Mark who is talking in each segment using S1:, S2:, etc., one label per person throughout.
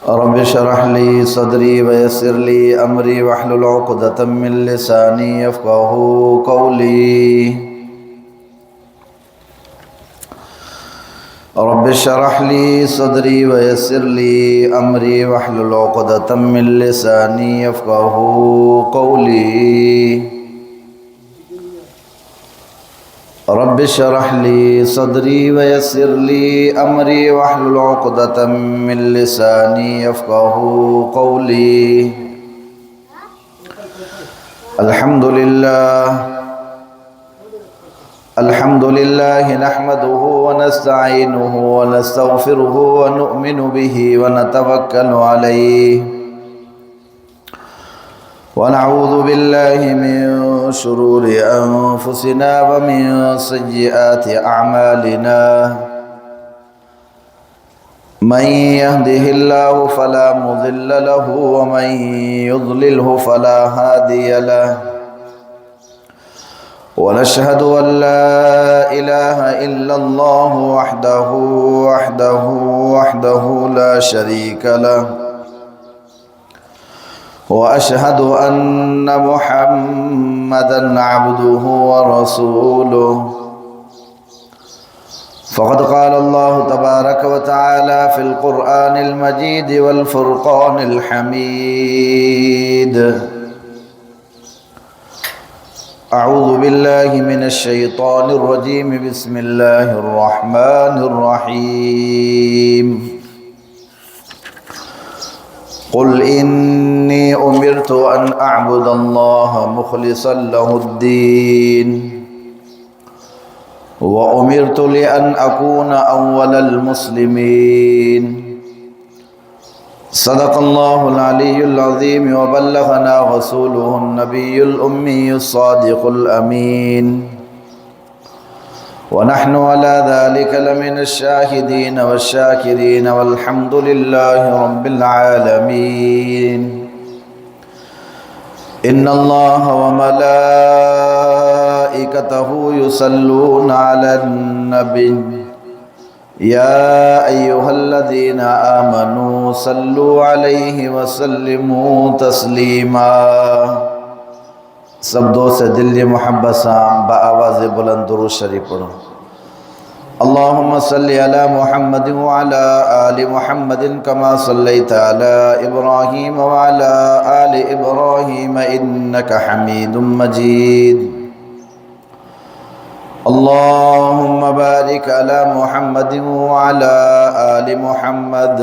S1: Rabbi इश्रह ली सदरी वयस्सिर ली अमरी वहलुल उक़दतम मिन लिसानी यफ़क़हू क़ौली। Rabbi इश्रह ली सदरी वयस्सिर ली अमरी वहलुल उक़दतम मिन लिसानी यफ़क़हू क़ौली। रब्बि इश्रह ली सदरी वयस्सिर ली अमरी वहलुल उक़दतम मिन लिसानी यफ़क़हू क़ौली। अल्हम्दुलिल्लाह नहमदुहु व नस्तईनुहु व नस्तगफिरुहु व नु'मिनु बिही व नतवक्कलु अलैहि व नऊज़ु बिल्लाहि मिन शुरूरि अनफुसिना व मिन सय्यिआति अअमालिना। मन यहदिहिल्लाहु फला मुज़िल्ल लहु व मन युज़लिल्हु फला हादिय लहु। व नशहदु अन ला इलाहा इल्लल्लाहु वहदहु ला शरीक लहु व अशहदु अन्न मुहम्मदन अब्दुहु व रसूलुहु। फ़क़द क़ाल अल्लाहु तबारक व तआला फ़िल क़ुरआनिल मजीद वल फ़ुरक़ानिल हमीद। अऊज़ु बिल्लाहि मिनश शैतानिर रजीम बिस्मिल्लाहिर रहमानिर रहीम। क़ुल इन्नी उमिरतु अन अअबुदल्लाह मुख़लिसन लहुद्दीन व उमिरतु लिअन अकूना अव्वलल मुस्लिमीन। सदक़ल्लाहुल अलियुल अज़ीम व बल्लगना रसूलुहुन नबियुल उम्मियुस सादिक़ुल अमीन व नहनु अला ज़ालिका लमिनश शाहिदीन वश्शाकिरीन वल्हम्दुलिल्लाहि रब्बिल आलमीन। इन्नल्लाह व मलाइकतहु युसल्लूना अलन नबी या अय्युहल्लज़ीना आमनू सल्लु अलैहि व सल्लिमू तस्लीमा। सब दोस्त से दिल मोहब्बत से बाआवाज़ बुलंद दुरूद शरीफ पढ़ो। अल्लाहुम्मा सल्लि अला मुहम्मद व अला आलि मुहम्मदिन कमा सल्लैता अला इब्राहीम व अला आलि इब्राहीम इन्नका हमीदुम मजीद। अल्लाहुम्मा बारिक अला मुहम्मद व अला आलि मुहम्मद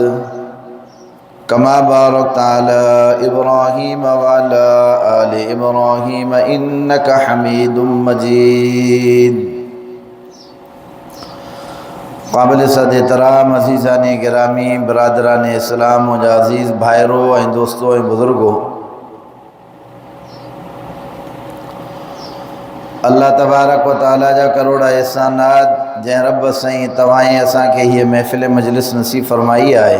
S1: कमा बारकता अला इब्राहीम व अला आलि इब्राहीम इन्नका हमीदुम मजीद। काबिल सद एहतराम अज़ीज़ाने गिरामी बरादरान इस्लाम व अज़ीज़ भाइरों और दोस्तों और बुज़ुर्गों, अल्लाह तबारक व तआला जा करोड़ एहसानात जै रब सईं तवाएं असां के ये महफ़िल मजलिस नसीब फरमाई आहे।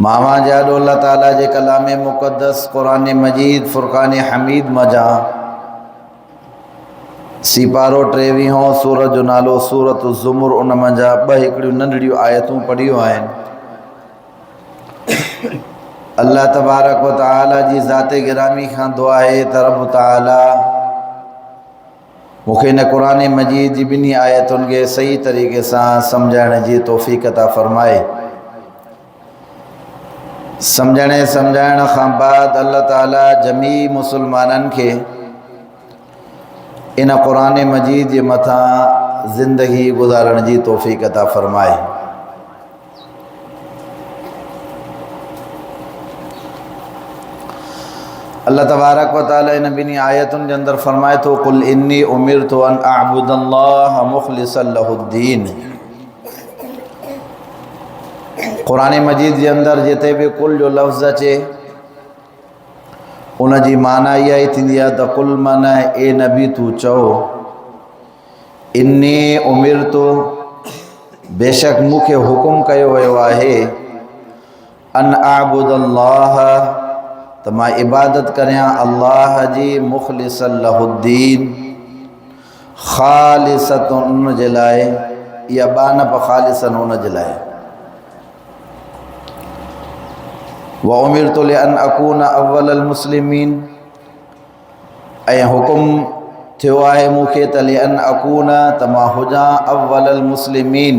S1: मामा जाडो अल्लाह ताला जे कलाम मुक़द्दस क़ुरान मजीद फ़ुरक़ान हमीद मजा सिपारो 23 सूरत जो नालो सूरत ज़ुमर उन मजा ब हिकड़ियूं नंढड़ियूं आयतूं पढ़ियूं आहिनि। अल्लाह तबारक व तआला जी ज़ात गिरामी खां दुआ है त रब तआला मूंखे इन क़ुरान मजीद जी ॿिन्ही आयतुनि खे सही तरीक़े सां सम्झाइण जी तौफ़ीक़ अता फ़रमाए। सम्झाइण खां बाद अल्लाह ताला जमी मुसलमाननि खे इन क़ुरान मजीद जे मथां ज़िंदगी गुज़ारण जी तौफ़ीक़ अता फ़रमाए। अल्लाह तबारक व तआला इन ॿिन्ही आयतुनि जे अंदरि फ़रमाए थो कुल इन्नी उमिरतु अन अअबुदल्लाह मुख़लिसन लहुद्दीन। क़ुरान मजीद जे अंदरि जिते भी कुल जो लफ़्ज़ अचे उन जी माना इहा ई थींदी आहे त कुल माना ए नबी तू चओ इन्नी उमिरतु बेशक मूंखे हुकुम कयो वियो आहे अन अअबुदल्लाह त मां इबादत करियां अल्लाह जी मुख़लिसन लहुद्दीन ख़ालिसतुन उन जे लाइ या बानप ख़ालिसन हुन जे लाइ। व उमिरतु लिअन अकून अव्वलल मुस्लिमीन, ऐं हुकुम थियो आहे मूंखे त लिअन अकून त मां हुजां अव्वलल मुस्लिमीन,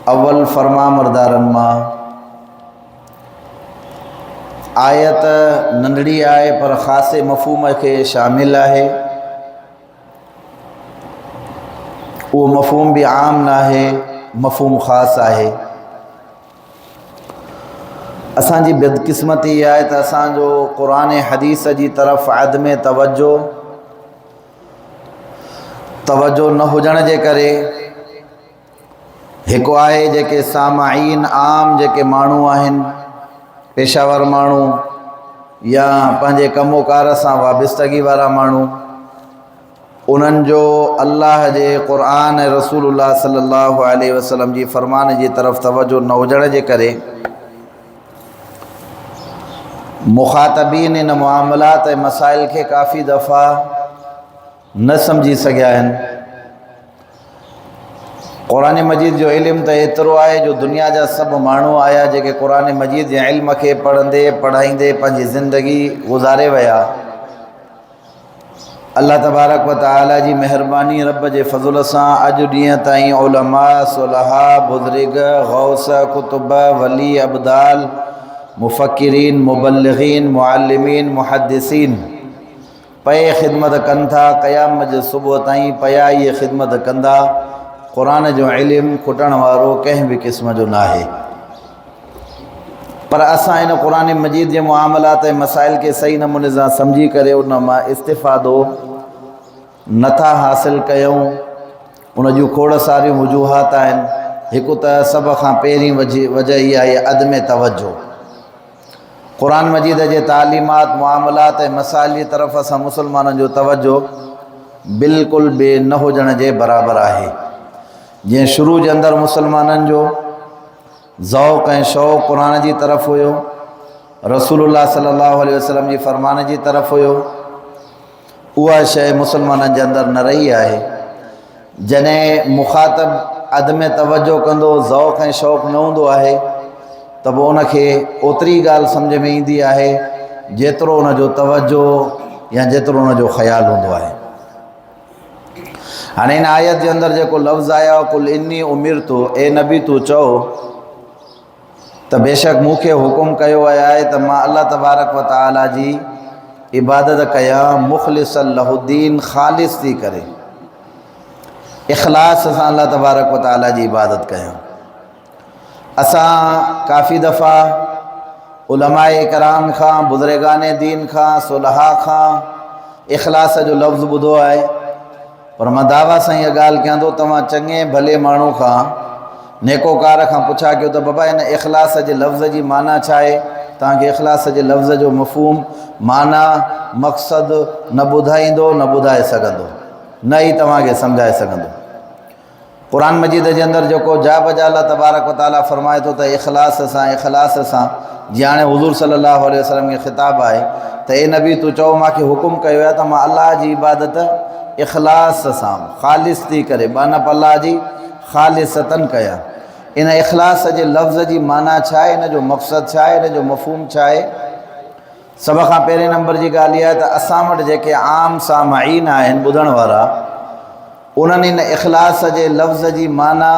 S1: अव्वल फरमाबरदारनि मां। आयत नंढड़ी आहे पर ख़ासे मफ़हूम खे शामिल आहे। उहो मफ़हूम बि आम न आहे, मफ़हूम ख़ासि आहे। असांजी बदकिस्मती इहा आहे त असांजो क़ुरान हदीस जी तरफ़ अदम तवज्जो न हुजण जे करे हिकु आहे जेके सामाईन आम जेके माण्हू आहिनि, पेशावर माण्हू या पंहिंजे कमोकार सां वाबस्तगी वारा माण्हू, उन्हनि जो अल्लाह जे क़ुरान ऐं रसूलुल्लाह सल्लल्लाहु अलैहि वसल्लम जी फ़रमान जी तरफ़ तवज्जो न हुजण जे करे मुख़ातबीन इन मामलात ऐं मसाइल खे काफ़ी दफ़ा न सम्झी सघिया आहिनि। क़ुरान मजीद जो इल्मु त एतिरो आहे जो दुनिया जा सभु माण्हू आया जेके क़ुरान मजीद जे इल्म खे पढ़ंदे पढ़ाईंदे पंहिंजी ज़िंदगी गुज़ारे विया। अल्लाह तबारक व तआला जी महिरबानी रब जे फज़ल सां अॼु ॾींहं ताईं उलमा, सुलहा, बुज़ुर्ग, गौस, कुतुब, वली, अब्दाल, मुफ़क्किरीन, मुबल्लिगीन, मुअल्लिमीन, मुहद्दिसीन पए ख़िदमत कनि था। क़याम जे सुबुह ताईं पया इहे ख़िदमत कंदा। क़ुरान जो इल्मु खुटण वारो कंहिं बि क़िस्म जो न आहे। पर असां इन क़ुरान मजीद जे मामलात ऐं मसाइल खे सही नमूने सां सम्झी करे उन मां इस्तिफ़ादो नथा हासिल कयूं। उन जूं खोड़ सारियूं वजूहात आहिनि। हिकु त सभ खां पहिरीं वजह इहा आहे अदम तवज्जो। क़ुरान मजीद जे तालीमात, मामलात ऐं मसाइल जी तरफ़ असां मुसलमाननि जो तवज्जो बिल्कुलु बि न हुजण जे बराबरि आहे। जीअं शुरू जे अंदरि मुसलमाननि जो ज़ौक़ ऐं शौक़ क़ुरान जी तरफ़ हुयो, रसूलुल्लाह सल्लल्लाहु अलैहि वसल्लम जी फ़रमान जी तरफ़ हुयो, उहा शइ मुसलमाननि जे अंदरि न रही आहे। जॾहिं मुख़ातब अदम तवज्जो कंदो, ज़ौक़ ऐं शौक़ न हूंदो आहे त पोइ उनखे ओतिरी ॻाल्हि सम्झ में ईंदी आहे जेतिरो उनजो तवज्जो या जेतिरो उनजो ख़्यालु हूंदो आहे। हाणे इन आयत जे अंदरि जेको लफ़्ज़ आया कुल इन्नी उमिरतु, ए नबी तूं चओ त बेशक मूंखे हुकुम कयो वियो आहे त मां अल्लाह तबारक व तआला जी इबादत कयां, मुख़लिसन लहुद्दीन, ख़ालिस थी करे इख़लास सां अल्लाह तबारक व तआला जी इबादत कयां। असां काफ़ी दफ़ा उलमाए कराम खां, बुज़ुर्गाने दीन खां, सुलहा खां इख़लास जो लफ़्ज़ ॿुधो आहे। पर मां दावा सां इहा ॻाल्हि कयां थो, तव्हां चङे भले माण्हू खां, नेकोकार खां पुछा कयो त बाबा इन इख़लास जे लफ़्ज़ जी माना छा आहे? तव्हांखे इख़लास जे लफ़्ज़ जो मफ़हूम, माना, मक़सदु न ॿुधाईंदो, न ॿुधाए सघंदो, न ई तव्हांखे सम्झाए सघंदो। क़ुरान मजीद जे अंदरि जेको जा बजा अल्लाह तबारक व तआला फ़रमाए थो त इख़लास सां, जीअं हाणे हुज़ूर सल्लल्लाहु अलैहि वसल्लम खे ख़िताबु आहे त ए नबी तूं चओ मांखे हुकुम कयो आहे त मां अल्लाह जी इबादत इख़लास सां, ख़ालिस थी करे, बानप अल्लाह जी ख़ालिसतन कयां। इन इख़लास जे लफ़्ज़ जी माना छा आहे? इन जो मक़सदु छा आहे? इन जो मफ़हूम छा आहे? सभ खां पहिरें नंबर जी ॻाल्हि इहा आहे त असां वटि जेके आम सामाईन आहिनि, ॿुधण वारा, उन्हनि इन इख़लास जे लफ़्ज़ जी माना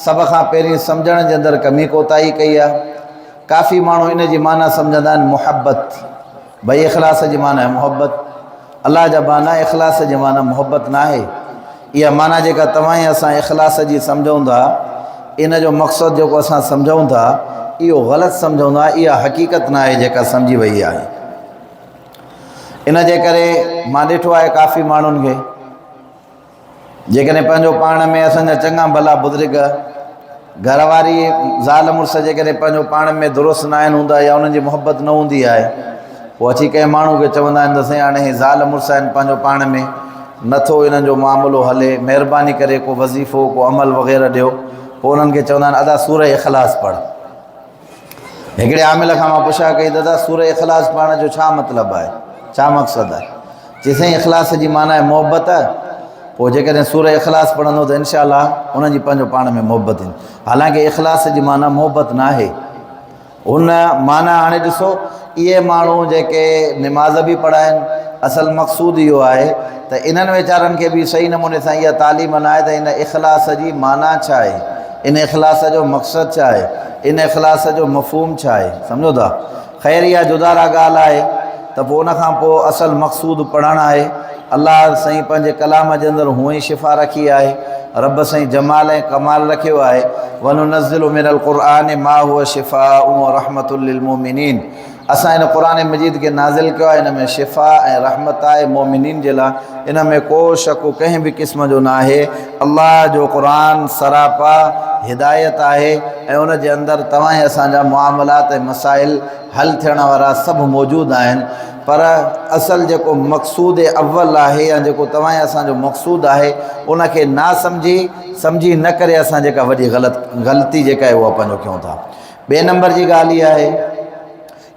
S1: सभ खां पहिरीं सम्झण जे अंदरि कमी कोताही कई आहे। काफ़ी माण्हू इन जी माना सम्झंदा आहिनि मुहबत, भई इख़लास जी माना आहे मुहबत। अल्लाह जा बाना इख़लास जी माना मुहबत न आहे। इहा माना जेका तव्हां ऐं असां इख़लास जी सम्झूं था, इन जो मक़सदु जेको असां सम्झूं था, इहो ग़लति सम्झूं था। इहा हक़ीक़त न आहे जेका सम्झी वई आहे। इन जे करे मां ॾिठो आहे काफ़ी माण्हुनि खे, जेकॾहिं पंहिंजो पाण में असांजा चङा भला बुज़ुर्ग, घरवारी, ज़ाल मुड़ुस जेकॾहिं पंहिंजो पाण में दुरुस्त न आहिनि हूंदा या उन्हनि जी मुहबत न हूंदी आहे, पोइ अची कंहिं माण्हू खे चवंदा आहिनि त साईं हाणे ही ज़ाल मुड़ुस आहिनि, पंहिंजो पाण में नथो इन्हनि जो मामिलो हले, महिरबानी करे को वज़ीफ़ो, को अमल वग़ैरह ॾियो। पोइ उन्हनि खे चवंदा आहिनि अदा सूरह इख़लास पढ़। हिकिड़े आमिल खां मां पुछा कई, दादा सूरह इख़लास पढ़ण जो छा मतिलबु आहे, छा मक़सदु आहे? चई साईं इख़लास जी माना आहे मुहबत। पोइ जेकॾहिं सूर इख़लास पढ़ंदो त इनशाअल्लाह उन्हनि जी पंहिंजो पाण में मोहबत ईंदी। हालांकि इख़लास जी माना मोहबत न आहे, हुन माना हाणे ॾिसो इहे माण्हू जेके निमाज़ बि पढ़ाइनि, असल मक़सूद इहो आहे त इन्हनि वीचारनि खे बि सही नमूने सां इहा तालीम न आहे त इन इख़लास जी माना छा आहे, इन इख़लास जो मक़सदु छा आहे, इन इख़लास जो मफ़हूम छा आहे, सम्झो था। ख़ैर इहा जुदारा ॻाल्हि आहे त पोइ उनखां पोइ असल मक़सूद पढ़णु आहे। अलाह साईं पंहिंजे कलाम जे अंदरि हूअं ई शिफ़ा रखी आहे, रब साईं जमाल ऐं कमाल रखियो आहे। वनुनज़्ज़िलु मिनल क़ुरआन मा हुव शिफ़ाउन व रहमतुल लिल मुमिनीन। असां हिन क़ुरान मजीद खे नाज़िल कयो आहे, हिन में शिफ़ा ऐं रहमत आहे मोमिनीन जे लाइ, इन में को शक कंहिं बि क़िस्म जो न आहे। अल्लाह जो क़ुरान सरापा हिदायत आहे ऐं उन जे अंदरि तव्हां असांजा मुआमलात ऐं मसाइल हल थियण वारा सभु मौजूदु आहिनि। पर असल जेको मक़सूद अव्वल आहे या जेको तव्हां असांजो मक़सूदु आहे उनखे ना सम्झी न करे असां जेका वॾी ग़लती जेका आहे उहा पंहिंजो कयूं था। ॿिए नंबर जी ॻाल्हि इहा आहे,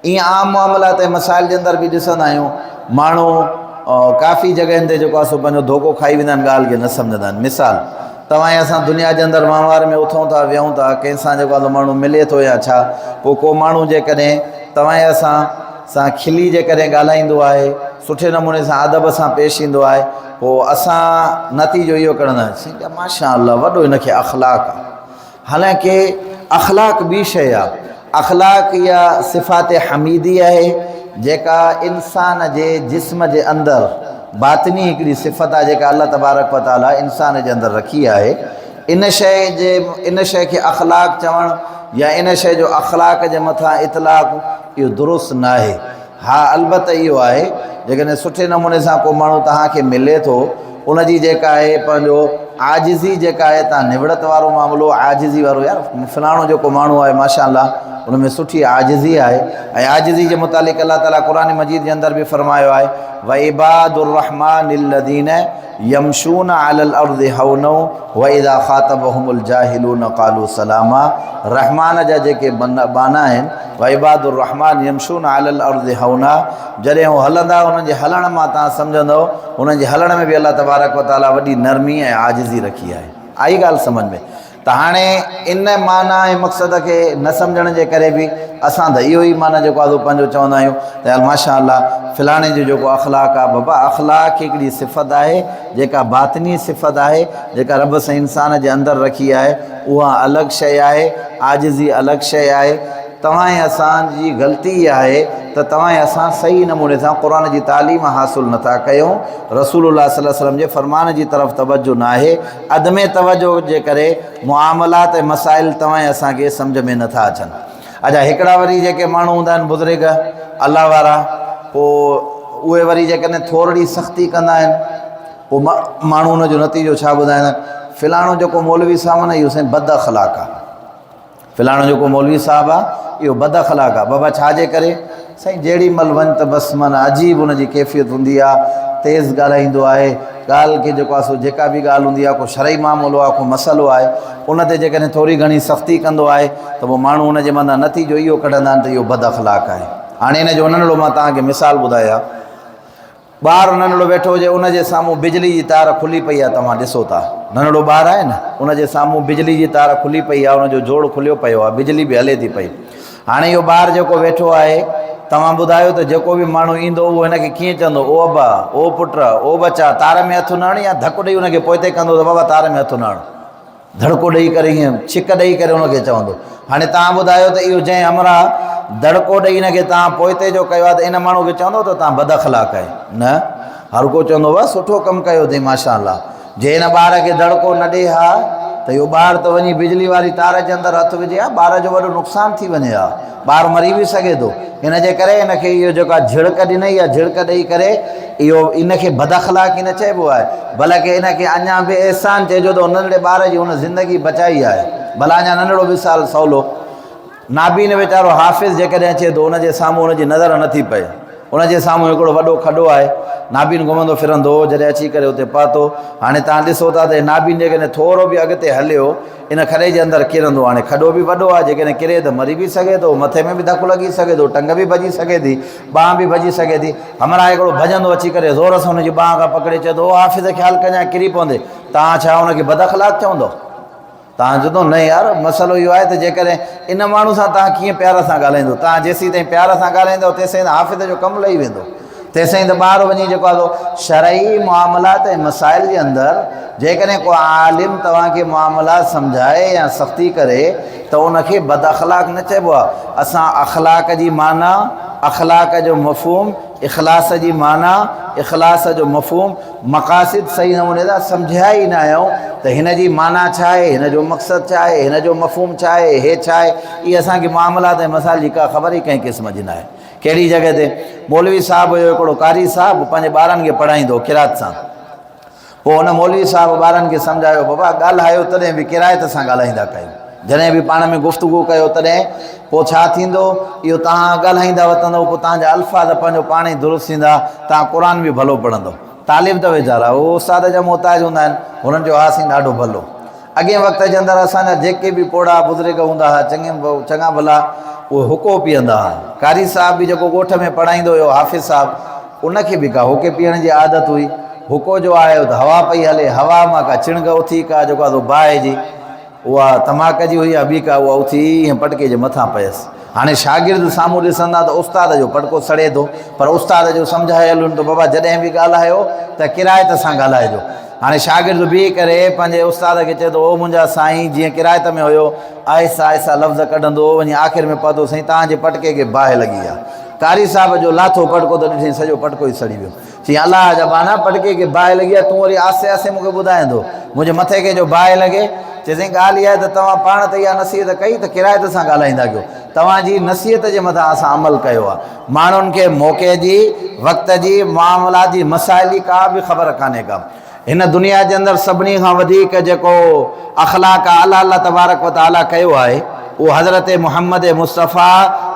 S1: ईअं आम मामलात ऐं मसाइल जे अंदरि बि ॾिसंदा आहियूं माण्हू काफ़ी जॻहियुनि ते जेको आहे सो पंहिंजो धोखो खाई वेंदा आहिनि, ॻाल्हि खे न सम्झंदा आहिनि। मिसाल तव्हां असां दुनिया जे अंदरि वहिंवार में उथूं था वियूं था, कंहिंसां जेको आहे माण्हू मिले थो या छा, पोइ को माण्हू जेकॾहिं तव्हां सां खिली जेकॾहिं ॻाल्हाईंदो आहे, सुठे नमूने सां अदब सां पेश ईंदो आहे, पोइ असां नतीजो इहो कढंदासीं माशा अल्लाह वॾो हिनखे अख़लाक़ आहे। हालांकि अख़लाक़ ॿी शइ आहे, अख़लाक़ इहा सिफ़ात हमीदी आहे जेका इंसान जे जिस्म जे अंदरि बातिनी हिकिड़ी सिफ़त आहे जेका अल्लाह तबारक व तआला इंसान जे अंदरि रखी आहे। इन शइ खे अख़लाक़ चवणु या इन शइ जो अख़लाक़ जे मथां इतलाक़ इहो दुरुस्त न आहे। हा अलबत इहो आहे जेकॾहिं सुठे नमूने सां को माण्हू तव्हांखे मिले थो, उनजी जेका आहे पंहिंजो आजिज़ी जेका आहे, तव्हां निवड़त वारो मामिलो आजिज़ी वारो, यार फलाणो जेको माण्हू आहे माशा अल्लाह उन में सुठी आजिज़ी आहे। ऐं आजिज़ी जे मुतालिक़ अल्लाह ताला क़ुरान मजीद जे अंदरि बि फ़रमायो आहे व इबादुर रहमानिल्लज़ीन यमशून अलल अर्ज़ि हौना व इज़ा ख़ातबहुमुल जाहिलून क़ालू सलामा। रहमान जा जेके बाना आहिनि, व इबादुर रहमान यमशून अलल अर्ज़ि हौना, जॾहिं हू हलंदा उन्हनि जे हलण मां तव्हां सम्झंदव उन्हनि जे हलण में बि अल्लाह तबारक व तआला वॾी नरमी ऐं आजिज़ी रखी आहे। आई ॻाल्हि सम्झ में? त हाणे इन माना ऐं मक़सद खे न सम्झण जे करे बि असां त इहो ई माना जेको आहे पंहिंजो चवंदा आहियूं त माशा अल्लाह फ़लाणे जो जेको अख़लाक़ आहे, बाबा अख़लाक़ हिकिड़ी सिफ़त आहे जेका बातिनी सिफ़त आहे, जेका रब सां इंसान जे अंदरि रखी आहे, उहा अलॻि शइ आहे, आजिज़ी अलॻि शइ आहे। तव्हां ऐं असांजी ग़लती इहा आहे त तव्हां ऐं असां सही नमूने सां क़ुरान जी तालीम हासिल नथा कयूं, रसूलुल्लाह सल्लल्लाहु अलैहि वसल्लम जे फ़रमान जी तरफ़ तवजो न आहे। अदमे तवजो जे करे मुआमलात ऐं मसाइल तव्हां ऐं असांखे सम्झ में नथा अचनि। अच्छा हिकिड़ा वरी जेके माण्हू हूंदा आहिनि बुज़ुर्ग अल्लाह वारा, पोइ उहे वरी जेकॾहिं थोरी सख़्ती कंदा आहिनि, पोइ माण्हू हुनजो नतीजो छा ॿुधाईंदा आहिनि, फ़लाणो जेको मौलवी साहिबु आहे न इहो साईं बद अख़लाक़ आहे, फ़लाणो जेको मौलवी साहिबु आहे इहो बद अख़लाक़ आहे। बाबा छाजे करे? साईं जेॾी महिल वञ त बसि माना अजीब हुनजी कैफ़ियत हूंदी आहे, तेज़ ॻाल्हाईंदो आहे, ॻाल्हि खे जेको आहे सो जेका बि ॻाल्हि हूंदी आहे, को शरई मामलो आहे, को मसइलो आहे, उन ते जेकॾहिं थोरी घणी सख़्ती कंदो आहे त पोइ माण्हू हुनजे मथां नतीजो इहो कढंदा आहिनि त इहो बद अख़लाक़ आहे। हाणे हिन जो नंढड़ो मां तव्हांखे मिसाल ॿुधायां, ॿारु नंढड़ो वेठो हुजे, उनजे साम्हूं बिजली जी तार खुली पई आहे, तव्हां ॾिसो था नंढड़ो ॿारु आहे न, उनजे साम्हूं बिजली जी तार खुली पई आहे, उनजो जोड़ खुलियो पियो आहे, बिजली बि हले थी पई। हाणे इहो ॿारु जेको वेठो आहे, तव्हां ॿुधायो त जेको बि माण्हू ईंदो उहो हिनखे कीअं चवंदो, ओ अबा, ओ पुट, ओ बचा, तार में हथु न हण, या धकु ॾेई हुनखे पोइते कंदो त बाबा तार में हथु न हण, धड़को ॾेई करे हीअं छिक ॾेई करे हुनखे चवंदो। हाणे तव्हां ॿुधायो त इहो जंहिं अमरा धड़को ॾेई हिनखे तव्हां पोइते जो कयो आहे त इन माण्हू खे चवंदो त तव्हां बद अख़लाक़ आहे? न, हर को चवंदो आहे सुठो कमु कयो अथई माशा अल्लाह। जे हिन ॿार खे धड़को न ॾे हा त इहो ॿारु त वञी बिजली वारी तार जे अंदरि हथु विझे हा, ॿार जो वॾो नुक़सानु थी वञे हा, ॿारु मरी बि सघे थो। हिन जे करे हिनखे इहो जेको आहे झिड़क ॾिनई आहे, झिड़क ॾेई करे इहो इनखे बद अख़लाक़ी न चइबो आहे, बल्कि इनखे अञा बि अहसान चइजो त नंढड़े ॿार जी हुन ज़िंदगी बचाई आहे। भला अञा नंढड़ो मिसाल सवलो, नाबीन वीचारो हाफ़िज़ जेकॾहिं अचे थो, हुनजे साम्हूं हुनजी नज़र नथी पए, उनजे साम्हूं हिकिड़ो वॾो खॾो आहे, नाबीन घुमंदो फिरंदो हो, जॾहिं अची करे उते पहुतो। हाणे तव्हां ॾिसो था त नाबीन जेकॾहिं थोरो बि अॻिते हलियो इन खॾे जे अंदरि किरंदो। हाणे खॾो बि वॾो आहे, जेकॾहिं किरे त मरी बि सघे थो, मथे में बि धकु लॻी सघे थो, टंग बि भॼी सघे थी, बांह बि भॼी सघे थी। हमरा हिकिड़ो भॼंदो अची करे ज़ोर सां हुनजी बांह खां पकिड़े चए थो, ओ हाफ़िज़ ख़्यालु कजांइ किरी पवंदे। तव्हां छा हुनखे बदअख़लाक़ चवंदो? तव्हां चवंदो न यार, मसइलो इहो आहे त जेकॾहिं इन माण्हू सां तव्हां कीअं प्यार सां ॻाल्हाईंदो, तव्हां जेसीं ताईं प्यार सां ॻाल्हाईंदो तेसीं ताईं हाफ़िज़ जो कमु लही वेंदो, तेसीं ताईं त ॿाहिरि वञी जेको आहे शरई मामलात ऐं मसाइल जे अंदरि जेकॾहिं को आलिम तव्हांखे मामलात सम्झाए या सख़्ती करे त उनखे बदअख़लाक़ न चइबो आहे। असां अख़लाक़ जी माना, अख़लाक़ जो मफ़हूम, इख़लास जी माना, इख़लास जो मफ़हूम, मक़ासिद सही नमूने सां सम्झिया ई न आहियूं त हिन जी माना छा आहे, हिन जो मक़सदु छा आहे, हिन जो मफ़हूम छा आहे, हे छा आहे। इहे असांखे मामलात ऐं मसाइल जी का ख़बर ई कंहिं क़िस्म जी न आहे। कहिड़ी जॻह ते मौलवी साहिबु हुयो, हिकिड़ो कारी साहिबु पंहिंजे ॿारनि खे पढ़ाईंदो किरात सां। पोइ हुन मौलवी साहिबु ॿारनि खे सम्झायो, बाबा ॻाल्हायो तॾहिं बि किरायत सां ॻाल्हाईंदा कयो, जॾहिं बि पाण में गुफ़्तगू कयो तॾहिं पोइ छा थींदो, इहो तव्हां ॻाल्हाईंदा वठंदव, पोइ तव्हांजा अल्फाज़ पंहिंजो पाण ई दुरुस्त थींदा, तव्हां क़ुर बि भलो पढ़ंदव। तालिब त वीचारा उहो उस्ताद जा मोहताज हूंदा आहिनि, हुननि जो हासिल ॾाढो भलो। अॻे वक़्त जे अंदरि असांजा जेके बि पोड़ा बुज़ुर्ग हूंदा हुआ, चङा भला उहे हुको पीअंदा हुआ। कारी साहिबु बि जेको ॻोठ में पढ़ाईंदो हुयो, हाफ़िज़ साहिबु, उनखे बि का हुके पीअण जी आदत हुई। हुको जो आयो त हवा पई हले, हवा मां का चिणग उथी, का जेको आहे बाहि जी उहा तमाक जी हुई या ॿी का, उहा उथी ईअं पटके जे मथां पयसि। हाणे शागिर्द साम्हूं ॾिसंदा त उस्ताद जो पटको सड़े थो, पर उस्ताद जो सम्झायल त बाबा जॾहिं बि ॻाल्हायो त किरायत सां ॻाल्हाइजो। हाणे शागिर्द बीह करे पंहिंजे उस्ताद खे चए थो, ओ मुंहिंजा साईं, जीअं किरायत में हुयो आहिस्ता आहिस्ता लफ़्ज़ कढंदो वञी आख़िर में पहुतो, साईं तव्हांजे पटके खे बाहि लॻी आहे। कारी साहिब जो लाथो पटको त ॾिठी सॼो पटको ई सड़ी वियो। चई अलाह जा बाना, पटके खे बाहि लॻी आहे, तूं वरी आसे आसे मूंखे ॿुधाईंदो मुंहिंजे मथे खे जो बाहि लॻे। चइसि ॻाल्हि इहा आहे त तव्हां पाण त इहा नसीहत कई त किरायत सां ॻाल्हाईंदा कयो, तव्हांजी नसीहत जे मथां असां अमल कयो आहे। माण्हुनि खे मौक़े जी, वक़्त जी, मामलात जी, मसाइल जी का बि ख़बर कान्हे का। हिन दुनिया जे अंदरि सभिनी खां वधीक जेको अख़लाक़ अलाह अलाह तबारक व तआला कयो आहे वो हज़रत मुहम्मद मुस्तफ़ा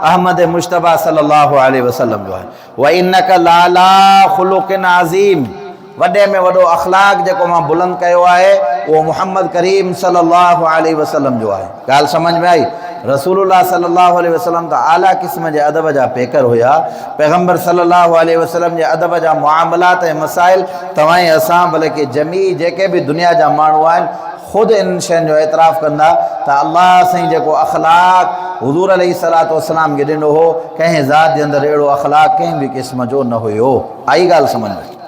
S1: अहमद मुश्तबा सल्लल्लाहु अलैहि वसल्लम जो आहे। व इन्नक लाला ख़ुलुक़िन अज़ीम, वॾे में वॾो अख़लाक़ जेको मां बुलंद कयो आहे उहो मुहम्मद करीम सल्लल्लाहु अलैहि वसल्लम जो आहे। ॻाल्हि सम्झ में आई? रसूलुल्लाह सल्लल्लाहु अलैहि वसल्लम त आला क़िस्म जे अदब जा पेकर हुया। पैगम्बर सल्लल्लाहु अलैहि वसल्लम जे अदब जा मुआमलात ऐं मसाइल तव्हां ऐं असां बल्कि जमी जेके बि दुनिया जा माण्हू आहिनि ख़ुदि इन शयुनि जो एतिराफ़ कंदा त अल्लाह साईं जेको अख़लाक़ हुज़ूर अलैहिस्सलातु वस्सलाम खे ॾिनो हो, कंहिं ज़ात जे अंदरि अहिड़ो अख़लाक़ कंहिं बि क़िस्म जो न हुयो। आई ॻाल्हि सम्झ में?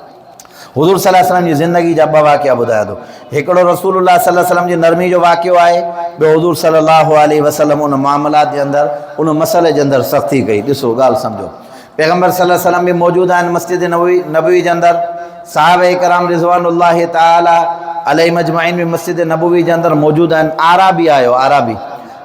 S1: हुज़ूर सल्लल्लाहु अलैहि वसल्लम जी ज़िंदगी जा ॿ वाक़िया ॿुधाया थो। हिकिड़ो रसूलुल्लाह सल्लल्लाहु अलैहि वसल्लम जी नरमी जो वाक़ियो आहे, ॿियो हुज़ूर सल्लल्लाहु अलैहि वसल्लम उन मामलात जे अंदरि, उन मसइले जे अंदरि सख़्ती कई। ॾिसो ॻाल्हि सम्झो, पैगम्बर सल्लल्लाहु अलैहि वसल्लम बि मौजूदु आहिनि मस्जिद नबवी जे अंदरि, सहाबा किराम रिज़वानुल्लाहि तआला अलैहिम अजमईन बि मस्जिद नबवी जे अंदरि मौजूदु आहिनि। आराबी आयो,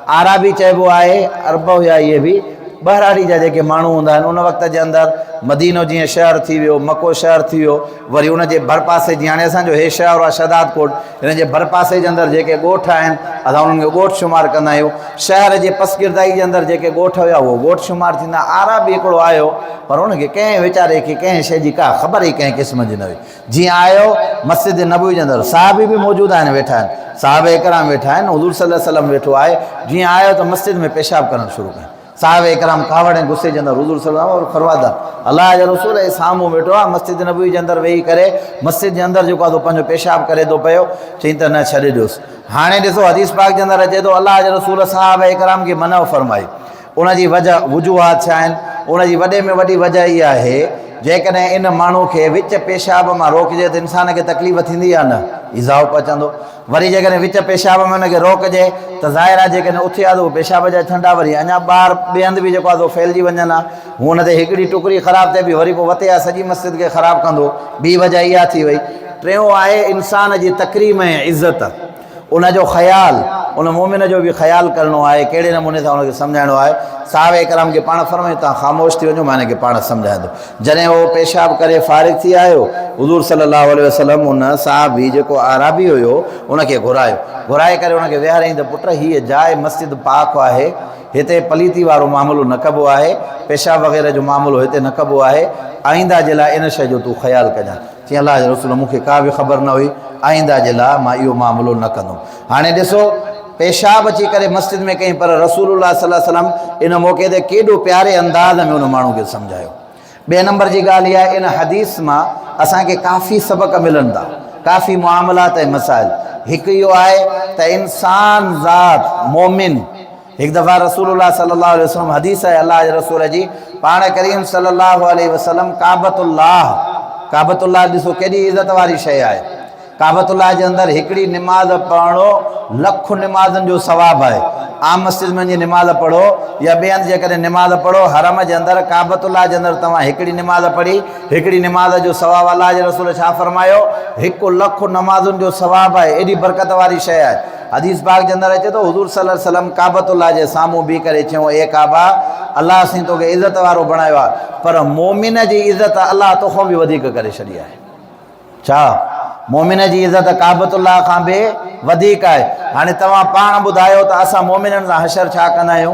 S1: आराबी चइबो आहे, अरब हुया इहे बि, ॿहिराड़ी जा जेके माण्हू हूंदा आहिनि। उन वक़्त जे अंदरि मदीनो जीअं शहर थी वियो, मको शहर थी वियो, वरी उन जे भर पासे जीअं हाणे असांजो हे शहर आहे शहदाद कोट, हिन जे भर पासे जे अंदरि जेके ॻोठ आहिनि असां उन्हनि खे ॻोठ शुमार कंदा आहियूं। शहर जे पसगिरदाई जे अंदरि जेके ॻोठ हुया उहो ॻोठ शुमार थींदा। आराबी हिकिड़ो आयो, पर उनखे कंहिं वीचारे खे कंहिं शइ जी का ख़बर ई कंहिं क़िस्म जी न हुई। जीअं आयो मस्जिद नबवी जे अंदरि, साहबी बि मौजूदु आहिनि, वेठा आहिनि, साहबा किराम वेठा आहिनि, हुज़ूर सल्लल्लाहु अलैहि वसल्लम वेठो आहे। जीअं आयो त मस्जिद में पेशाब करणु शुरू कयो। साहबा किराम कावड़ ऐं गुस्से जे अंदरि हुज़ूर सल्लल्लाहु अलैहि वसल्लम फरमादा, अलाह जा रसूल जे साम्हूं वेठो आहे, मस्जिद नबवी जे अंदरि वेही करे मस्जिद जे अंदरि जेको आहे पंहिंजो पेशाब करे थो पियो। चई त न, छॾे ॾियोसि। हाणे ॾिसो हदीस पाक जे अंदरि अचे थो, अलाह जे रसूल साहबा किराम खे मना फरमाई। उनजी वजह वजूहात छा आहिनि? उनजी वॾे में वॾी वजह इहा आहे, जेकॾहिं इन माण्हू खे विच पेशाब मां रोकिजे त इंसान खे तकलीफ़ थींदी आहे न, इज़ाउ पचंदो। वरी जेकॾहिं विच पेशाब में हुनखे रोकिजे त ज़ाहिर आहे जेकॾहिं उथे आहे त उहो पेशाब जा ठंडा वरी अञा ॿार ॿिए हंधि बि जेको आहे फैलिजी वञनि हा। हुन ते हिकिड़ी टुकड़ी ख़राबु थिए बि वरी पोइ वते आहे सॼी मस्जिद खे ख़राबु कंदो। ॿी वजह इहा थी वई। टियों आहे इंसान जी तकरीम ऐं इज़त। उनजो ख़्यालु उन मोमिन जो बि ख़्यालु करिणो आहे, कहिड़े नमूने सां उनखे सम्झाइणो आहे। साहबे कराम खे पाण फरमायो तव्हां ख़ामोश थी वञो, मां हिनखे पाण सम्झाईंदो। जॾहिं उहो पेशाब करे फ़ारिग़ थी आयो, हुज़ूर सल्लल्लाहु अलैहि वसल्लम उन साहबी जेको आराबी हुयो उनखे घुराए करे उनखे विहारईं त पुट हीअ जाइ मस्जिद पाक आहे, हिते पलीती वारो मामिलो न कबो आहे, पेशाब वग़ैरह जो मामिलो हिते न कबो आहे, आईंदा जे लाइ इन शइ जो तूं ख़्यालु कजांइ। चईं अलाह जे रसूल मूंखे का बि ख़बर न हुई, आईंदा जे लाइ मां इहो मामिलो न कंदुमि। हाणे ॾिसो पेशाब अची करे मस्जिद में कई, पर रसूलुल्लाह सल्लल्लाहु अलैहि वसल्लम इन मौक़े ते केॾो प्यारे अंदाज़ में उन माण्हू खे सम्झायो। ॿिए नंबर जी ॻाल्हि इहा आहे, इन हदीस मां असांखे काफ़ी सबक़ मिलनि था, काफ़ी मुआमलात ऐं मसाइल। हिकु इहो आहे त इंसान ज़ात मोमिन, हिकु दफ़ा रसूलुल्लाह सल्लल्लाहु अलैहि वसल्लम हदीस आहे अल्लाह जे रसूल जी, पाण करीम सल्लल्लाहु अलैहि वसल्लम काबतुल्लाह ॾिसो केॾी इज़त वारी शइ आहे। काबतुल्लाह जे अंदरि हिकिड़ी निमाज़ पढ़णो लखु निमाज़नि जो सवाबु आहे। आम मस्जिद में वञी निमाज़ पढ़ो या ॿिए हंधि जेकॾहिं निमाज़ पढ़ो, हरम जे अंदरि काबतुल्लाह जे अंदरि तव्हां हिकिड़ी निमाज़ पढ़ी, हिकिड़ी निमाज़ जो सवाबु अल्लाह जे रसूल छा फरमायो, 1 लख नमाज़ुनि जो सवाबु आहे। एॾी बरकत वारी शइ आहे। हदीस पाक जे अंदरि अचे थो हुज़ूर सल्लल्लाहु अलैहि वसल्लम काबतुल्लाह जे साम्हूं बीह करे चयूं, ए काबा, अलाह असीं तोखे इज़त वारो बणायो आहे, पर मोमिन जी इज़त अलाह तोखां बि वधीक करे छॾी आहे। छा मोमिन जी इज़त काबतुल्लाह खां बि वधीक आहे। हाणे तव्हां पाण ॿुधायो त असां मोमिननि सां हशर छा कंदा आहियूं?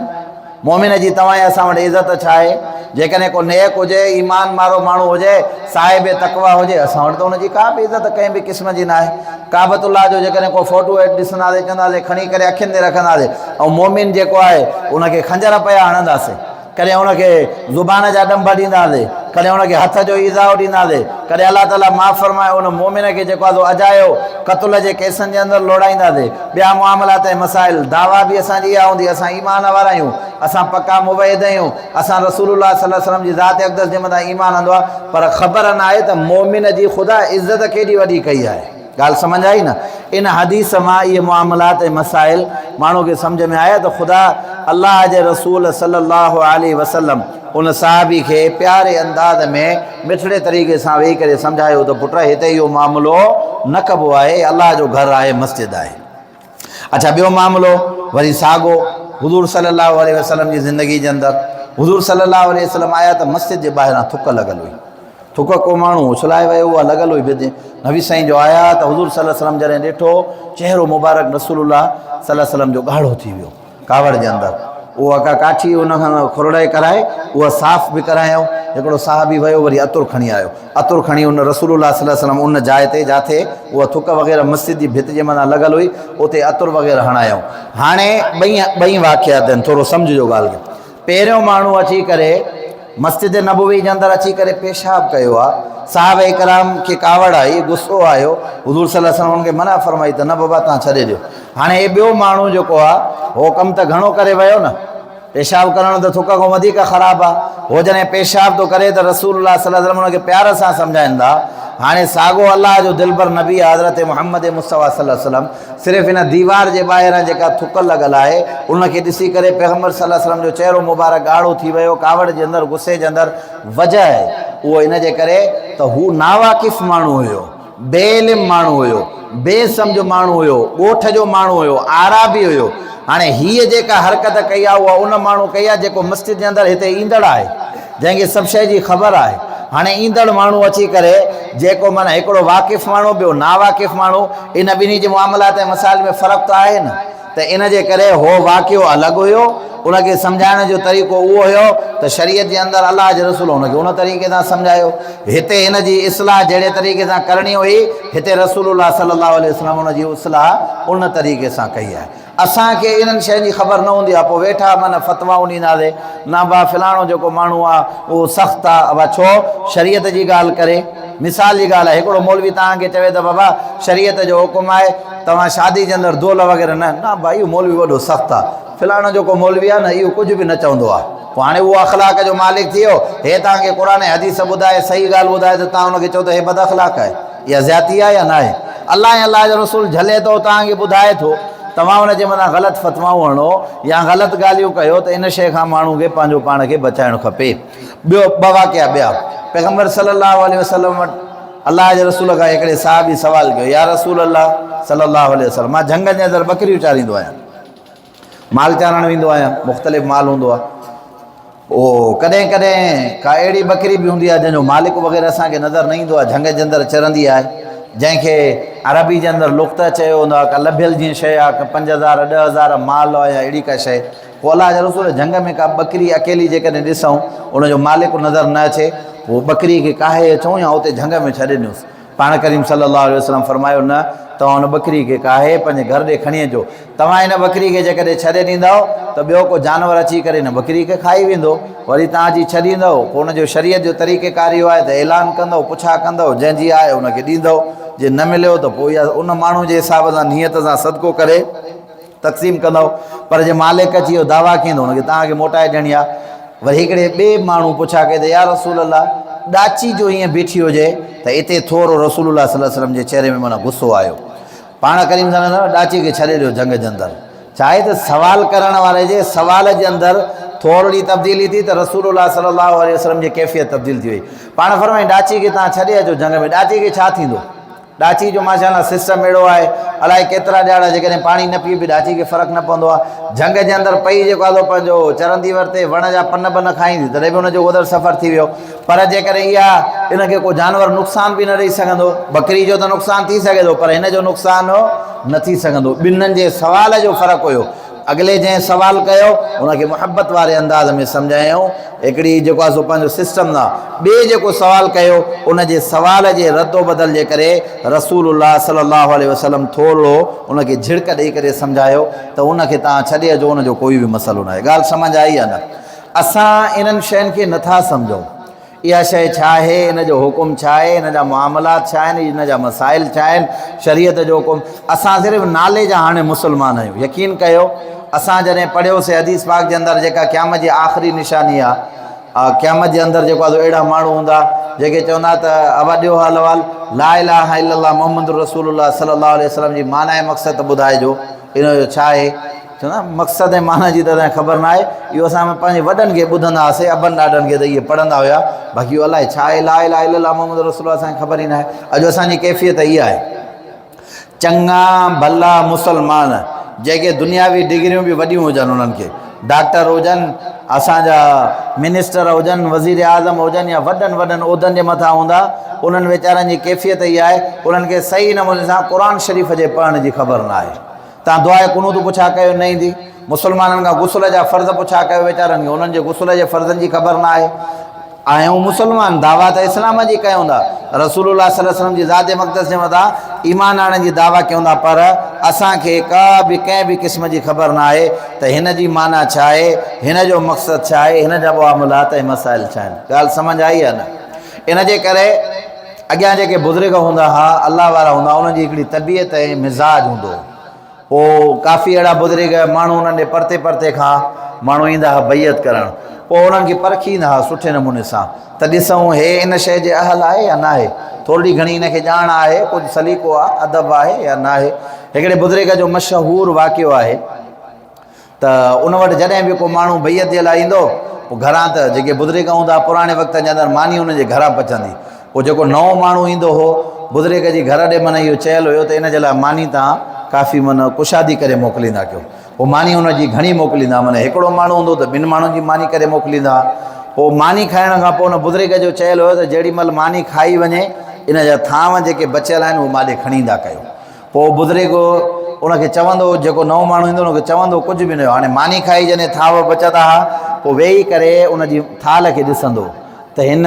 S1: मोमिन जी तव्हां जी असां वटि इज़त छा आहे? जेकॾहिं को नेक हुजे, ईमान वारो माण्हू हुजे, साहिब तक़वा हुजे, असां वटि त हुनजी का बि इज़त कंहिं बि क़िस्म जी न आहे। काबतुल्लाह जो जेकॾहिं को फोटो ॾिसंदासीं, चवंदासीं खणी करे अखियुनि ते रखंदासीं, ऐं मोमिन जेको आहे उनखे खंजर पिया हणंदासीं, कॾहिं उनखे ज़ुबान जा ॾंभ ॾींदासीं, कॾहिं उनखे हथ जो ईज़ाउ ॾींदासीं, कॾहिं अलाह ताला माफ़ फरमाए उन मोमिन खे जेको आहे अजायो क़त्ल जे केसनि जे अंदरि लोड़ाईंदासीं। ॿिया मुआमलात ऐं मसाइल, दावा बि असांजी इहा हूंदी, असां ईमान वारा आहियूं, असां पका मुवहिद आहियूं, असां रसूलुल्लाह सल्लल्लाहु अलैहि वसल्लम जी ज़ात अक़दस जे मथां ईमान हूंदो आहे, पर ख़बर न आहे त मोमिन जी ख़ुदा इज़त केॾी वॾी कई आहे। ॻाल्हि सम्झ आई न? इन हदीस मां इहे मुआमलात ऐं मसाइल माण्हू खे सम्झ में आया त ख़ुदा अल्लाह जे रसूल सल्लल्लाहु अलैहि वसल्लम उन साहबी खे प्यारे अंदाज़ में मिठड़े तरीक़े सां वेही करे सम्झायो त पुट हिते इहो मामिलो न कबो आहे, अल्लाह जो घरु आहे, मस्जिद आहे। अच्छा, ॿियो मामिलो वरी साॻियो हुज़ूर सल्लल्लाहु अलैहि वसल्लम जी ज़िंदगी जे अंदरि हुज़ूर सल्लल्लाहु अलैहि वसल्लम आया त मस्जिद जे ॿाहिरां थुक लॻल हुई, थुक को माण्हू उछलाए वियो, उहा लॻल हुई बिज। नबी साईं जो आया त हुज़ूर सल्लल्लाहु अलैहि वसल्लम जॾहिं ॾिठो, चहिरो मुबारक रसूलुल्लाह सल्लल्लाहु अलैहि वसल्लम जो ॻाढ़ो थी वियो कावड़ जे अंदरि। उहा का काठी उन खां खुरड़े कराए उहा साफ़ बि करायूं। हिकिड़ो साहबी वियो, वरी अतुर खणी आयो, अतुर खणी उन रसूलुल्लाह सल्लल्लाहु अलैहि वसल्लम उन जाइ ते जिथे उहा थुक वग़ैरह मस्जिद जी भित जे मथां लॻल हुई, उते अतुर वग़ैरह हणायूं। हाणे ॿई वाक़ियात आहिनि, थोरो सम्झिजो ॻाल्हि खे। पहिरियों माण्हू अची करे मस्जिद नबवी जे अंदरि अची करे पेशाब कयो आहे, साहबे कराम खे कावड़ आई, गुस्सो आयो, हुज़ूर सल्लल्लाहु अलैहि वसल्लम उनखे मना फरमाई त न बाबा तव्हां छॾे ॾियो। हाणे हे ॿियो माण्हू जेको आहे उहो कमु त घणो करे वियो न, पेशाब करणु त थुक खां वधीक ख़राबु आहे। हो जॾहिं पेशाब थो करे त रसूलुल्लाह सल्लल्लाहु अलैहि वसल्लम उनखे प्यार सां सम्झाइनि था। हाणे साॻियो अल्लाह जो दिलबर नबी आहे हज़रत मुहम्मद मुस्तफ़ा सल्लल्लाहु अलैहि वसल्लम, सिर्फ़ु इन दीवार जे ॿाहिरां जेका थुक लॻल आहे उनखे ॾिसी करे पैगम्बर सल्लल्लाहु अलैहि वसल्लम जो चहिरो मुबारक ॻाढ़ो थी वियो, कावड़ जे अंदरि गुस्से जे अंदरि। वजह आहे उहो इन जे करे त हू नावाकिफ़ माण्हू हुयो, बेइल्म माण्हू हुयो, बेसम्झ माण्हू हुयो, ॻोठ जो माण्हू हुयो, आराबी हुयो। हाणे हीअ जेका हरकत कई आहे उहा उन माण्हू कई आहे जेको मस्जिद जे अंदरि हिते ईंदड़ आहे, जंहिंखे सभु शइ जी ख़बर आहे। हाणे ईंदड़ माण्हू अची करे जेको माना हिकिड़ो वाक़िफ़ माण्हू, ॿियो नावाकिफ़ माण्हू, इन ॿिन्ही जे मुआमलात ऐं मसाइल में फ़र्क़ु त आहे न। त इन जे करे हो वाक़ियो अलॻि हुयो, उनखे सम्झाइण जो तरीक़ो उहो हुयो त शरीयत जे अंदरि अलाह जे रसूल उनखे उन तरीक़े सां सम्झायो। हिते हिन जी इस्लाह जहिड़े तरीक़े सां करणी हुई, हिते रसूलुल्लाह सल्लल्लाहु अलैहि वसल्लम उन जी इस्लाह उन तरीक़े सां कई आहे। असांखे इन्हनि शयुनि जी ख़बर न हूंदी आहे, पोइ वेठा माना फ़तवाऊं ॾींदासीं, न बा फ़लाणो जेको माण्हू आहे उहो सख़्तु आहे, अबा छो शरीयत जी ॻाल्हि करे। मिसाल जी ॻाल्हि आहे, हिकिड़ो मौलवी तव्हांखे चवे त बाबा शरीयत जो हुकुम आहे तव्हां शादी जे अंदरि दोल वग़ैरह न भाई, इहो मौलवी वॾो सख़्तु आहे, फ़लाणो जेको मौलवी आहे न इहो कुझु बि न चवंदो आहे। पोइ हाणे उहो अख़लाक जो मालिक थी वियो, हे तव्हांखे क़ुर ऐं हदीस ॿुधाए सही ॻाल्हि ॿुधाए त तव्हां हुनखे चओ त हे बद अख़लाक आहे, इहा ज़्यादती आहे या न आहे? अलाह ऐं अलाह जो रसूल झले थो, तव्हांखे ॿुधाए थो, तव्हां हुनजे मथां ग़लति फ़तवाऊं हणो या ग़लति ॻाल्हियूं कयो त इन शइ खां माण्हू खे पंहिंजो पाण खे बचाइणु खपे। ॿियो ॿ वाक़िया ॿिया, पैगम्बर सल्लल्लाहु अलैहि वसल्लम वटि अलाह जे रसूल खां हिकिड़े साहबी सवाल कयो, या रसूल अल्लाह सल्लल्लाहु अलैहि वसल्लम। मां झंग जे अंदरि बकरियूं चारींदो आहियां, माल चारण वेंदो आहियां, मुख़्तलिफ़ माल हूंदो आहे। पोइ कॾहिं कॾहिं का अहिड़ी बकरी बि हूंदी आहे जंहिंजो मालिक वग़ैरह असांखे नज़र न ईंदो आहे, झंग जे अंदरि चरंदी आहे, जंहिंखे अरबी जे अंदरि लुक़्ता चयो हूंदो आहे, का लभियल जीअं शइ आहे, का 5000 10,000 माल आहे या अहिड़ी का शइ। पोइ अलाह जा रसूल झंग में का बकरी अकेली जेकॾहिं ॾिसूं उनजो मालिक नज़र न अचे, पोइ बकरी खे काहे अचूं या उते झंग में छॾे ॾियोसि। पाण करीम सल्लल्लाहु अलैहि वसल्लम फरमायो न, तव्हां हुन बकरी खे काहे पंहिंजे घर ॾे खणी अचो। तव्हां हिन बकरी खे जेकॾहिं छॾे ॾींदव त ॿियो को जानवर अची करे हिन बकरी खे खाई वेंदो, वरी तव्हां अची छॾींदव। पोइ हुनजो शरीयत जो तरीक़ेकार इहो आहे त ऐलान कंदव, पुछा कंदव, जंहिंजी आहे हुनखे ॾींदव, जे न मिलियो त पोइ इहा उन माण्हू जे हिसाब सां नियत सां सदको करे तक़सीम कंदव। पर जे मालिक अची इहो दावा कंदो हुनखे तव्हांखे मोटाए ॾियणी आहे। वरी हिकिड़े ॿिए माण्हू पुछा कई त या रसूल अल्लाह, ॾाची जो ईअं बीठी हुजे त हिते थोरो रसूलुल्लाह सल्लल्लाहु अलैहि वसल्लम जे चहिरे में माना गुस्सो आयो। पाण करीम सल्लल्लाहु ॾाची खे छॾे ॾियो झंग जे अंदरि। छा आहे त सवाल करण वारे जे सवाल जे अंदरि थोरी तब्दीली थी त रसूलुल्लाह सल्लल्लाहु अलैहि वसल्लम जी कैफ़ियत तब्दील थी वई। पाण फरमाई ॾाची खे तव्हां छॾे अचो झंग में, ॾाची खे छा थींदो? ॾाची जो माशाअल्लाह सिस्टम अहिड़ो आहे, अलाए केतिरा ॼाणा जेकॾहिं पाणी न पी बि ॾाची खे फ़र्क़ु न पवंदो आहे। झंग जे अंदरि पई जेको आहे पंहिंजो चरंदी वरिते, वण जा पन बन खाईंदी, तॾहिं बि हुनजो उधर सफ़र थी वियो। पर जेकॾहिं इहा इनखे को जानवर नुक़सान बि न ॾेई सघंदो, बकरी जो त नुक़सान थी सघे थो पर हिन जो नुक़सानु न थी सघंदो। ॿिन्हिनि जे सवाल जो फ़र्क़ु हुयो। अॻिले जंहिं सवाल कयो उनखे मुहबत वारे अंदाज़ में सम्झायूं, हिकिड़ी जेको आहे सो पंहिंजो सिस्टम आहे। ॿिए जेको सवाल कयो उनजे सवाल जे रद्दो बदल जे करे रसूलुल्लाह सल्लल्लाहु अलैहि वसल्लम थोरो उनखे झिड़क ॾेई करे सम्झायो त उनखे तव्हां छॾे अचो, उनजो कोई बि मसइलो न आहे। ॻाल्हि सम्झ आई आहे न? असां इन्हनि शयुनि खे नथा सम्झूं, इहा शइ छा आहे, इन जो हुकुम छा आहे, इन जा मामलात छा आहिनि, इन जा मसाइल छा आहिनि, शरीयत जो हुकुम। असां सिर्फ़ु नाले जा हाणे मुस्लमान आहियूं। यकीन कयो, असां जॾहिं पढ़ियोसीं हदीस पाक जे अंदरि जेका क़यामत जी आख़िरी निशानी आहे, क़यामत जे अंदरि जेको आहे अहिड़ा माण्हू हूंदा जेके चवंदा त अवॾियो हलवाल ला इलाहा इल्लल्लाह मुहम्मद रसूलुल्लाह सल्लल्लाहु अलैहि वसल्लम जी माना ऐं मक़सदु ॿुधाइजो, इन जो छा आहे। चवंदा मक़सद ऐं माना जी त असांखे ख़बर न आहे, इहो असां पंहिंजे वॾनि खे ॿुधंदा हुआसीं, अबनि ॾाॾनि खे त इहे पढ़ंदा हुआ, बाक़ी इहो अलाए छा आहे ला इलाहा इल्लल्लाह मुहम्मद रसूलुल्लाह असांखे ख़बर ई न आहे। अॼु असांजी कैफ़ियत इहा आहे। चङा भला मुस्लमान जेके दुनियावी डिग्रियूं बि वॾियूं हुजनि, उन्हनि खे डॉक्टर हुजनि, असांजा मिनिस्टर हुजनि, वज़ीर आज़म हुजनि या वॾनि वॾनि उहिदनि जे मथां हूंदा, उन्हनि वीचारनि जी कैफ़ियत इहा आहे, उन्हनि खे सही नमूने सां क़ुर शरीफ़ जे पढ़ण जी ख़बर न आहे। तव्हां दुआ कुनूत पुछा कयो न ईंदी, मुस्लमाननि खां गुस्ल जा फ़र्ज़ पुछा कयो, वीचारनि खे उन्हनि जे गुस्ल जे फ़र्ज़नि जी ख़बर न आहे। आहियूं मुस्लमान, दावा त इस्लाम जी कयूं था, रसूलुल्लाह सल्लल्लाहु अलैहि वसल्लम जी ज़ात मक़दस जे मथां ईमान आणण जी दावा कयूं था, पर असांखे का बि कंहिं बि क़िस्म जी ख़बर न आहे त हिन जी माना छा आहे, हिन जो मक़सदु छा आहे, हिन जा मामलात ऐं मसाइल छा आहिनि। ॻाल्हि सम्झ आई आहे न? इन जे करे अॻियां जेके बुज़ुर्ग हूंदा हुआ, अलाह वारा हूंदा, उन्हनि जी हिकिड़ी तबियत ऐं मिज़ाज हूंदो। पोइ काफ़ी अहिड़ा बुज़ुर्ग माण्हू उन्हनि जे परते परते खां माण्हू ईंदा हुआ बैयत करणु, पोइ उन्हनि खे परखींदा हुआ सुठे नमूने सां त ॾिसूं हे इन शइ जे अहल आहे या न आहे, थोरी घणी हिनखे ॼाण आहे, कुझु सलीक़ो आहे, अदब आहे या न आहे। हिकिड़े बुज़ुर्ग जो मशहूरु वाक़ियो आहे त उन वटि जॾहिं बि को माण्हू बैयत जे लाइ ईंदो, पोइ घरां त जेके बुज़ुर्ग हूंदा पुराणे वक़्त जे अंदरि मानी हुनजे घरां पचंदी, पोइ जेको नओं माण्हू ईंदो हो बुज़ुर्ग जी घर ॾे माना इहो चयल हुयो त इन जे लाइ मानी तव्हां काफ़ी माना कुशादी करे मोकिलींदा कयो। पोइ मानी हुनजी घणी मोकिलींदा, माना हिकिड़ो माण्हू हूंदो त ॿिनि माण्हुनि जी मानी करे मोकिलींदा। पोइ मानी खाइण खां पोइ हुन बुज़ुर्ग जो चयल हुयो त जेॾी महिल मानी खाई वञे, इन जा थांव जेके बचियल आहिनि उहे माॾे खणी ईंदा कयो। पोइ बुज़ुर्ग उनखे चवंदो, जेको नओं माण्हू ईंदो उनखे चवंदो कुझु बि न हुयो। हाणे मानी खाई जॾहिं थांव बचंदा हुआ, पोइ वेही करे उनजी थाल खे ॾिसंदो त हिन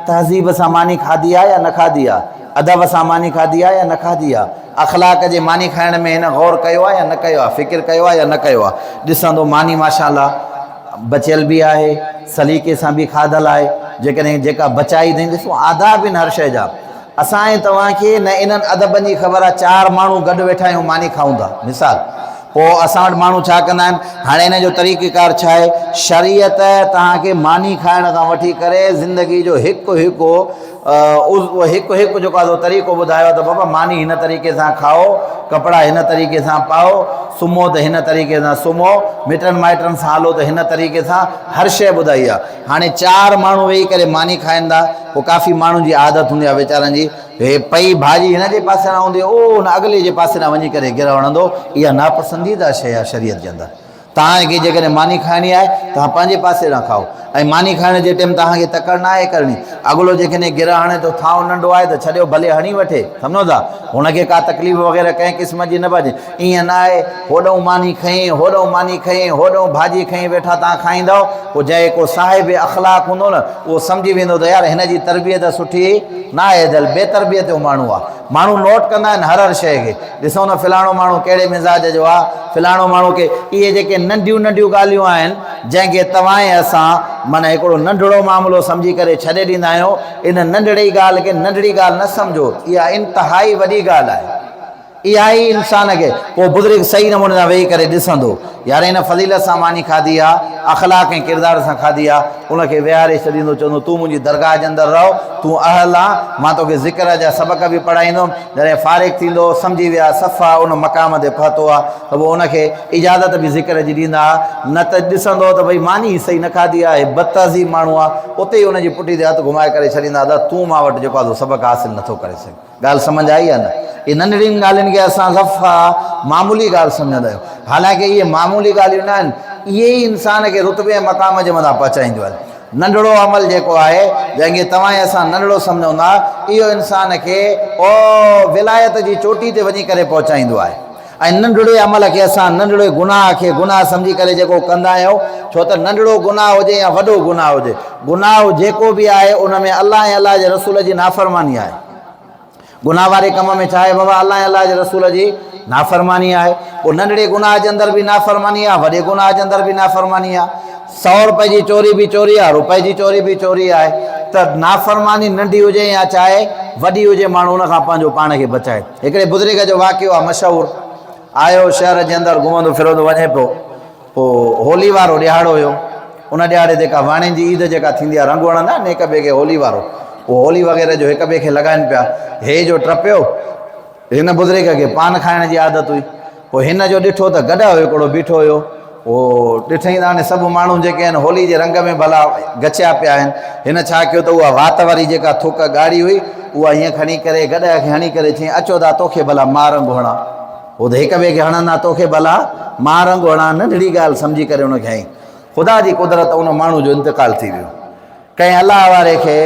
S1: तहज़ीब सां मानी खाधी आहे या न खाधी आहे, अदब सां मानी खाधी आहे या न खाधी आहे, अख़लाक जे मानी खाइण में हिन गौर कयो आहे या न कयो आहे, फ़िकिर कयो आहे या न कयो आहे। ॾिसंदो मानी माशाअल्लाह बचियल बि आहे, सलीक़े सां बि खाधल आहे, जेकॾहिं जेका बचाई अथई। ॾिसो आदाब आहिनि हर शइ जा। असां ऐं तव्हांखे न इन्हनि अदबनि जी ख़बर आहे, 4 माण्हू गॾु वेठा आहियूं मानी खाऊं था मिसाल, पोइ असां वटि माण्हू छा कंदा आहिनि, हाणे हिन जो तरीक़ेकार छा आहे, शरीयत तव्हांखे मानी खाइण खां वठी करे ज़िंदगी जो हिकु हिकु हिकु हिकु जेको आहे तरीक़ो ॿुधायो त बाबा मानी हिन तरीक़े सां खाओ, कपिड़ा हिन तरीक़े सां पाओ, सुम्हो त हिन तरीक़े सां सुम्हो, मिटनि माइटनि सां हलो त हिन तरीक़े सां, हर शइ ॿुधाई आहे। हाणे 4 माण्हू वेही करे मानी खाइनि था, पोइ काफ़ी माण्हुनि जी आदत हूंदी आहे वीचारनि जी, हे पई भाॼी हिन जे पासे न हूंदी, हुन अॻिले जे पासे न वञी करे गिर हणंदो, इहा नापसंदीदा शइ आहे शरीयत जे अंदरि। तव्हांखे जेकॾहिं मानी खाइणी आहे तव्हां पंहिंजे पासे न खाओ, ऐं मानी खाइण जे टाइम तव्हांखे तकड़ न आहे करणी, अॻिलो जेकॾहिं गिर हणे थो थांव नंढो आहे त छॾियो भले हणी वठे, सम्झो था, हुनखे का तकलीफ़ वग़ैरह कंहिं क़िस्म जी न पइजे। ईअं न आहे होॾो मानी खईं होॾो मानी खईं होॾो भाॼी खईं वेठा तव्हां खाईंदव, पोइ जेको साहिब अख़लाक़ हूंदो न उहो सम्झी वेंदो त यार हिन जी तरबियत सुठी न आहे, बेतरबियत जो माण्हू आहे। माण्हू नोट कंदा आहिनि हर शइ खे, ॾिसो न फ़लाणो माण्हू कहिड़े मिज़ाज जो आहे, फ़लाणो माण्हू खे इहे जेके नंढियूं नंढियूं ॻाल्हियूं आहिनि जंहिंखे तव्हां ऐं असां माना हिकिड़ो नंढिड़ो मामिलो सम्झी करे छॾे ॾींदा आहियूं, इन नंढड़ी ॻाल्हि खे नंढड़ी ॻाल्हि न सम्झो, इहा इंतिहाई वॾी ॻाल्हि आहे। इहा ई इंसान खे पोइ बुज़ुर्ग सही नमूने सां वेही करे ॾिसंदो, यार हिन फज़ीलत सां मानी खाधी आहे, अख़लाक़ ऐं किरदार सां खाधी आहे, उनखे विहारे छॾींदो, चवंदो तूं मुंहिंजी दरगाह जे अंदरि रहो, तूं अहल आहे, मां तोखे ज़िक्र जा सबक़ बि पढ़ाईंदुमि, जॾहिं फ़ारिग़ थींदो सम्झी विया सफ़ा उन मक़ाम ते पहुतो आहे त पोइ उनखे इजाज़त बि ज़िक्र जी ॾींदा, न त ॾिसंदो त भई मानी सही न खाधी आहे, बदतज़ीम माण्हू आहे, उते ई उनजी पुठी ते हथु घुमाए करे छॾींदा त तूं मां वटि जेको आहे सबक़ हासिलु नथो करे सघे। ॻाल्हि सम्झ आई आहे न? इहे नंढड़ियुनि ॻाल्हियुनि खे असां सफ़ा मामूली ॻाल्हि सम्झंदा आहियूं, हालांकि इहे मामूली ॻाल्हियूं न आहिनि, इहे ई इंसान खे रुतबे ऐं मक़ाम जे मथां पहुचाईंदियूं आहिनि। नंढड़ो अमल जेको आहे जंहिंखे तव्हां ऐं असां नंढड़ो सम्झूं था, इहो इंसान खे ओ विलायत जी चोटी ते वञी करे पहुचाईंदो आहे। ऐं नंढड़े अमल खे असां नंढड़े गुनाह खे गुनाह सम्झी करे जेको कंदा आहियूं, छो त नंढड़ो गुनाह हुजे या वॾो गुनाह हुजे, गुनाह जेको बि आहे उन में अलाह ऐं अलाह जे रसूल जी नाफ़रमानी आहे। गुनाह वारे कम में छा आहे बाबा? अलाह ऐं अलाह जे रसूल जी नाफ़रमानी आहे। पोइ नंढड़े गुनाह जे अंदरि बि नाफ़रमानी आहे, वॾे गुनाह जे अंदरि बि नाफ़रमानी आहे। 100 रुपए जी चोरी बि चोरी आहे, रुपए जी चोरी बि चोरी आहे, त नाफ़रमानी नंढी हुजे या चाहे वॾी हुजे, माण्हू उन खां पंहिंजो पाण खे बचाए। हिकिड़े बुज़ुर्ग जो वाक़ियो आहे मशहूरु, आयो शहर जे अंदरि घुमंदो फिरंदो वञे पियो, पोइ होली वारो ॾियारो हुयो, उन ॾियारे जेका वाणे जी ईद जेका थींदी आहे, रंग हणंदा आहिनि हिक ॿिए खे, होली वारो, उहो होली वग़ैरह जो हिक ॿिए खे लॻाइनि पिया। हे जो टपियो, हिन बुज़ुर्ग खे पान खाइण जी आदत हुई, पोइ हिन जो ॾिठो त गॾु हिकिड़ो बीठो हुयो, उहो ॾिठईं त हाणे सभु माण्हू जेके आहिनि होली जे रंग में भला गचिया पिया आहिनि, हिन छा कयो त उहा वात वारी जेका थुक ॻाढ़ी हुई उहा हीअं खणी करे गॾ खे हणी करे चई अचो था तोखे भला मां रंग हणां। उहो त हिक ॿिए खे हणंदा, तोखे भला मां रंग हणां, नंढड़ी ॻाल्हि सम्झी करे उनखे हईं। ख़ुदा जी कुदरत उन माण्हू जो इंतकाल थी वियो। कंहिं अलाह वारे खे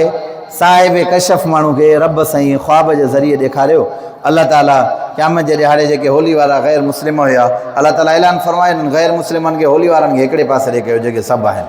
S1: साहिब कशफ माण्हू खे रब साईं ख्वाब जे ज़रिए ॾेखारियो। अल्लाह ताला क़यामत जे ॾियारे जेके होली वारा गैर मुस्लिम हुया, अल्लाह ताला ऐलान फरमाए गैर मुस्लिमनि खे होली वारनि खे हिकिड़े पासे ॾे कयो जेके सभु आहिनि।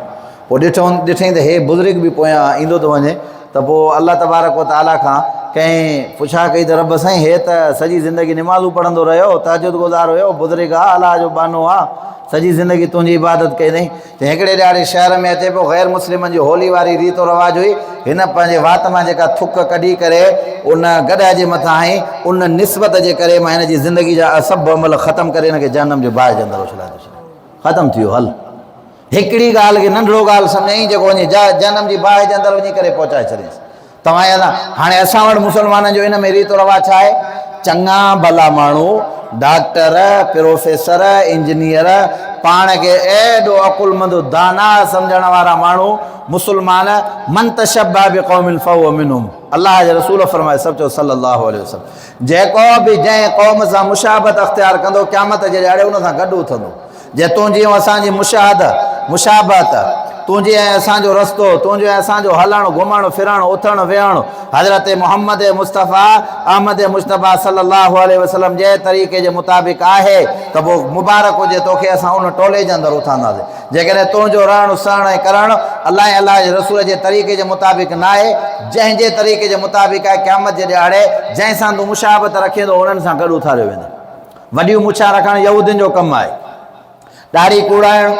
S1: पोइ ॾिठईं त हे बुज़ुर्ग बि पोयां ईंदो थो वञे, त पोइ अल्लाह तबारक व तआला खां कंहिं पुछा कई त रब साईं हे त सॼी ज़िंदगी निमाज़ूं पढ़ंदो रहियो, तहजुद गुज़ार हुयो, बुज़ुर्ग आहे, अलाह जो बानो आहे, सॼी ज़िंदगी तुंहिंजी इबादत कई अथई, त हिकिड़े ॾियारे शहर में अचे पियो गैर मुस्लिमनि जी होली वारी रीतो रवाज हुई, हिन पंहिंजे वात मां जेका थुक कढी करे उन गॾ जे मथां आई, उन निस्बत जे करे मां हिन जी ज़िंदगी जा सभु अमल ख़तमु करे हिनखे जनम जे बाहि जे अंदरि उछलाए थो छॾियां। ख़तमु थी वियो हल। हिकिड़ी ॻाल्हि खे नंढड़ो ॻाल्हि सम्झई जेको वञी जनम जी बाहि जे अंदरि वञी करे पहुचाए छॾियसि। तव्हां हाणे असां वटि मुस्लमाननि जो हिन में रीतो रवाज छा आहे? चङा भला माण्हू डॉक्टर, प्रोफेसर, इंजीनियर, पाण खे एॾो अकुलमंद दाना सम्झण वारा माण्हू मुस्लमान, मन तशब्बह बिक़ौमिन फहुव मिनहुम, अल्लाह जे रसूल फरमाए सभु चओ सल्लल्लाहु अलैहि वसल्लम, जेको बि जंहिं क़ौम सां मुशाबत अख़्तियार कंदो क़यामत जे ॾियारे उन सां गॾु उथंदो। जे तुंहिंजी असांजी मुशाबत, तुंहिंजे ऐं असांजो रस्तो, तुंहिंजो ऐं असांजो हलणु घुमणु फिरणु उथणु वेहणु हज़रत मोहम्मद मुस्तफ़ा अहमद मुस्तफ़ा सल्लल्लाहु अलैहि वसल्लम जे तरीक़े जे मुताबिक़ आहे त पोइ मुबारक हुजे तोखे, असां उन टोले जे अंदरि उथंदासीं। जेकॾहिं तुंहिंजो रहणु सहणु ऐं करणु अलाह ऐं अलाह जे रसूल जे तरीक़े जे मुताबिक़ न आहे, जंहिंजे तरीक़े जे मुताबिक़ आहे, क़यामत जे ॾियारे जंहिंसां तूं मुशाबत रखे थो उन्हनि सां गॾु उथारियो वेंदो। वॾियूं मुछां रखणु यहूदियुनि जो कमु आहे, दाढ़ी कूड़ाइणु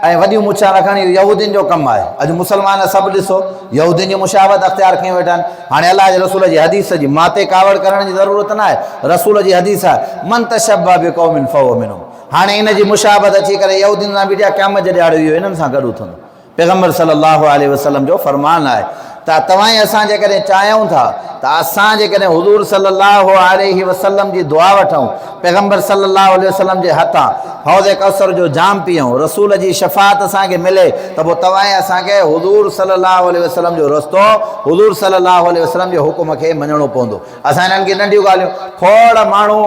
S1: ऐं वॾियूं मुछां रखणु यहूदियुनि जो कमु आहे। अॼु मुस्लमान सभु ॾिसो यहूदियुनि जी मुशाबत अख़्तियार कयूं वेठा आहिनि। हाणे अलाह जे रसूल जी हदीस जी माते कावड़ करण जी ज़रूरत न आहे, रसूल जी हदीस आहे मन तशब्बह बिक़ौमिन फहुव मिनहुम। हाणे इन जी मुशाबत अची करे यहूदियुनि सां बीठा, क़यामत जे ॾियारे इहो हिननि सां गॾु उथंदो। पैगम्बर सल्लल्लाहु अलैहि वसल्लम जो फरमान आहे तव्हां असां जेकॾहिं चाहियूं था त असां जेकॾहिं हुज़ूर सल्लल्लाहु अलैहि वसल्लम जी दुआ वठूं, पैगम्बर सल्लल्लाहु अलैहि वसल्लम जे हथां हौज़ कौसर जो जाम पियूं, रसूल जी शफ़ाअत असांखे मिले, त पोइ तव्हां असांखे हुज़ूर सल्लल्लाहु अलैहि वसल्लम जो रस्तो, हुज़ूर सल्लल्लाहु अलैहि वसल्लम जे हुकुम खे मञणो पवंदो। असां हिननि खे नंढियूं ॻाल्हियूं, खोड़ माण्हू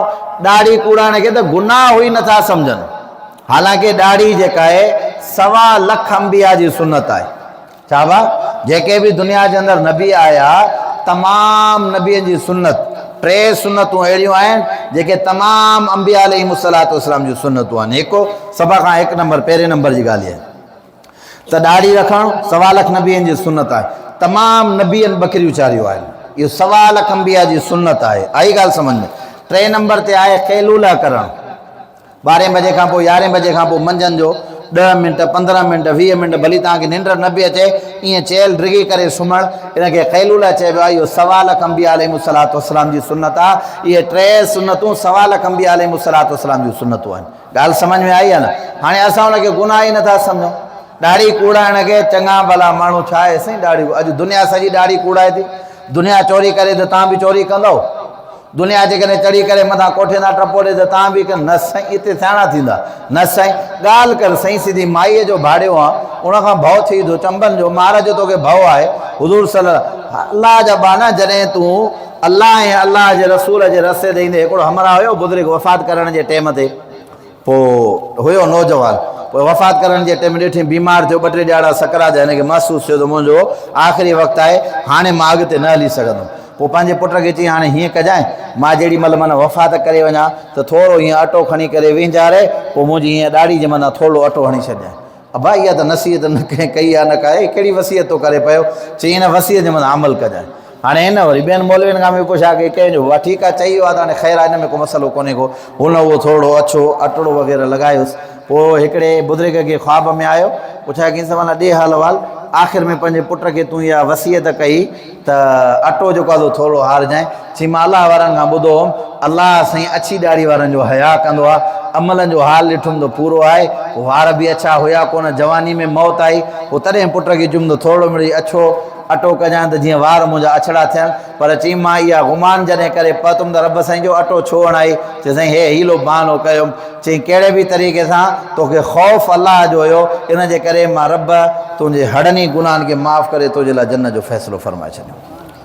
S1: ॾाढ़ी कूड़ाइण खे त गुनाह हुई नथा सम्झनि, हालांकि ॾाढ़ी जेका आहे 1.25 लख अंबिया जी सुन्नत आहे। छा बा जेके बि दुनिया जे अंदरि नबी आया, तमामु नबियनि जी सुन्नत, 3 सुन्नतूं अहिड़ियूं आहिनि जेके तमामु अंबिया अलैहिमुस्सलातु वस्सलाम जूं सुन्नतूं आहिनि। हिकु सभ खां 1 नंबर पहिरें नंबर जी ॻाल्हि आहे त ॾाढ़ी रखणु 1.25 लख नबियनि जी सुन्नत आहे। तमामु नबियनि बकरियूं चारियूं आहिनि, इहो 1.25 लख अंबिया जी सुन्नत आहे। आई ॻाल्हि सम्झ में। 3 नंबर ते आहे क़ैलूला करणु, 12 बजे खां पोइ 11 बजे खां पोइ मंझंदि जो 10 मिंट 15 मिंट 20 मिंट भली तव्हांखे निंड न बि अचे, ईअं चेल ड्रिगी करे सुम्हणु, इनखे क़ैलूला चइबो आहे। इहो 1.25 लख अंबिया अलैहिमुस्सलातु वस्सलाम जी सुन्नत आहे। इहे 3 सुन्नतूं 1.25 लख अंबिया अलैहिमुस्सलातु वस्सलाम जूं सुन्नतूं आहिनि। ॻाल्हि सम्झ में आई आहे न? हाणे असां हुनखे गुनाह ई नथा सम्झूं। ॾाढ़ी कूड़ाइण खे चङा भला माण्हू छा आहे साईं, ॾाढ़ी अॼु दुनिया सॼी ॾाढ़ी कूड़ाए थी। दुनिया चोरी करे त तव्हां बि चोरी कंदव, दुनिया जेकॾहिं चढ़ी करे मथां कोठे तां टपो ॾे त तव्हां बि न साईं हिते थियाणा थींदा न साईं। ॻाल्हि कर साईं, सिधी माईअ जो भाड़ियो आहे, उनखां भउ थी थो चंबनि जो, महाराज जो तोखे भउ आहे। हुज़ूर सल्लल्लाहु अलाह जा बाना, जॾहिं तूं अलाह ऐं अलाह जे रसूल जे रस्ते ते ईंदे, हिकिड़ो हमरा हुयो बुज़ुर्ग वफ़ात करण जे टाइम ते, पोइ हुयो नौजवान, पोइ वफ़ात करण जे टाइम ॾिठी बीमार थियो, 2-3 ॾियारा सकरात, हिनखे महसूसु थियो त मुंहिंजो आख़िरी वक़्तु आहे, हाणे मां अॻिते न हली सघंदुमि। पोइ पंहिंजे पुट खे चई हाणे हीअं कजांइ, मां जेॾी महिल माना वफ़ात करे वञा त थोरो हीअं अटो खणी करे विंजारे, पोइ मुंहिंजी हीअं ॾाढ़ी जे माना थोरो अटो हणी छॾिजांइ। अबा इहा त नसीहत न कंहिं कई आहे न काए, कहिड़ी वसियत थो करे पियो? चई हिन वसियत जे माना अमल कजांइ। हाणे हिन वरी ॿियनि मौलवियुनि खां बि पुछा की कंहिंजो, वाह ठीकु आहे चई वियो आहे त हाणे ख़ैरु आहे, हिन में को मसइलो कोन्हे को। हुन उहो थोरो अछो अटड़ो वग़ैरह लॻायोसि। पोइ हिकिड़े बुज़ुर्ग खे ख़्वाब में आयो, पुछा की माना ॾे हाल वाल, आख़िर में पंहिंजे पुट खे तूं इहा वसियत कई त अटो जेको आहे थोरो हारजांइ। चई मां अलाह वारनि खां ॿुधो हुउमि, अलाह साईं अछी ॾाढ़ी वारनि जो हया कंदो आहे, अमलनि जो हाल ॾिठुमि त पूरो आहे। पोइ वार बि अछा हुया कोन, जवानी में मौत आई, पोइ तॾहिं पुट खे चयुमि त थोरो मिड़ी अछो अटो कजांइ त जीअं वार मुंहिंजा अछड़ा थियनि। पर चई मां इहा गुमान जॾहिं करे पहुतुमि त रब साईं जो अटो छो हणाई? चई साईं हे हीलो बहानो कयुमि। चई कहिड़े बि तरीक़े सां तोखे ख़ौफ़ अलाह जो हुयो, इन जे करे मां रब तुंहिंजे हड़नी गुनाहनि खे माफ़ु करे तुंहिंजे लाइ जन्नत जो फ़ैसिलो फरमाए छॾियो।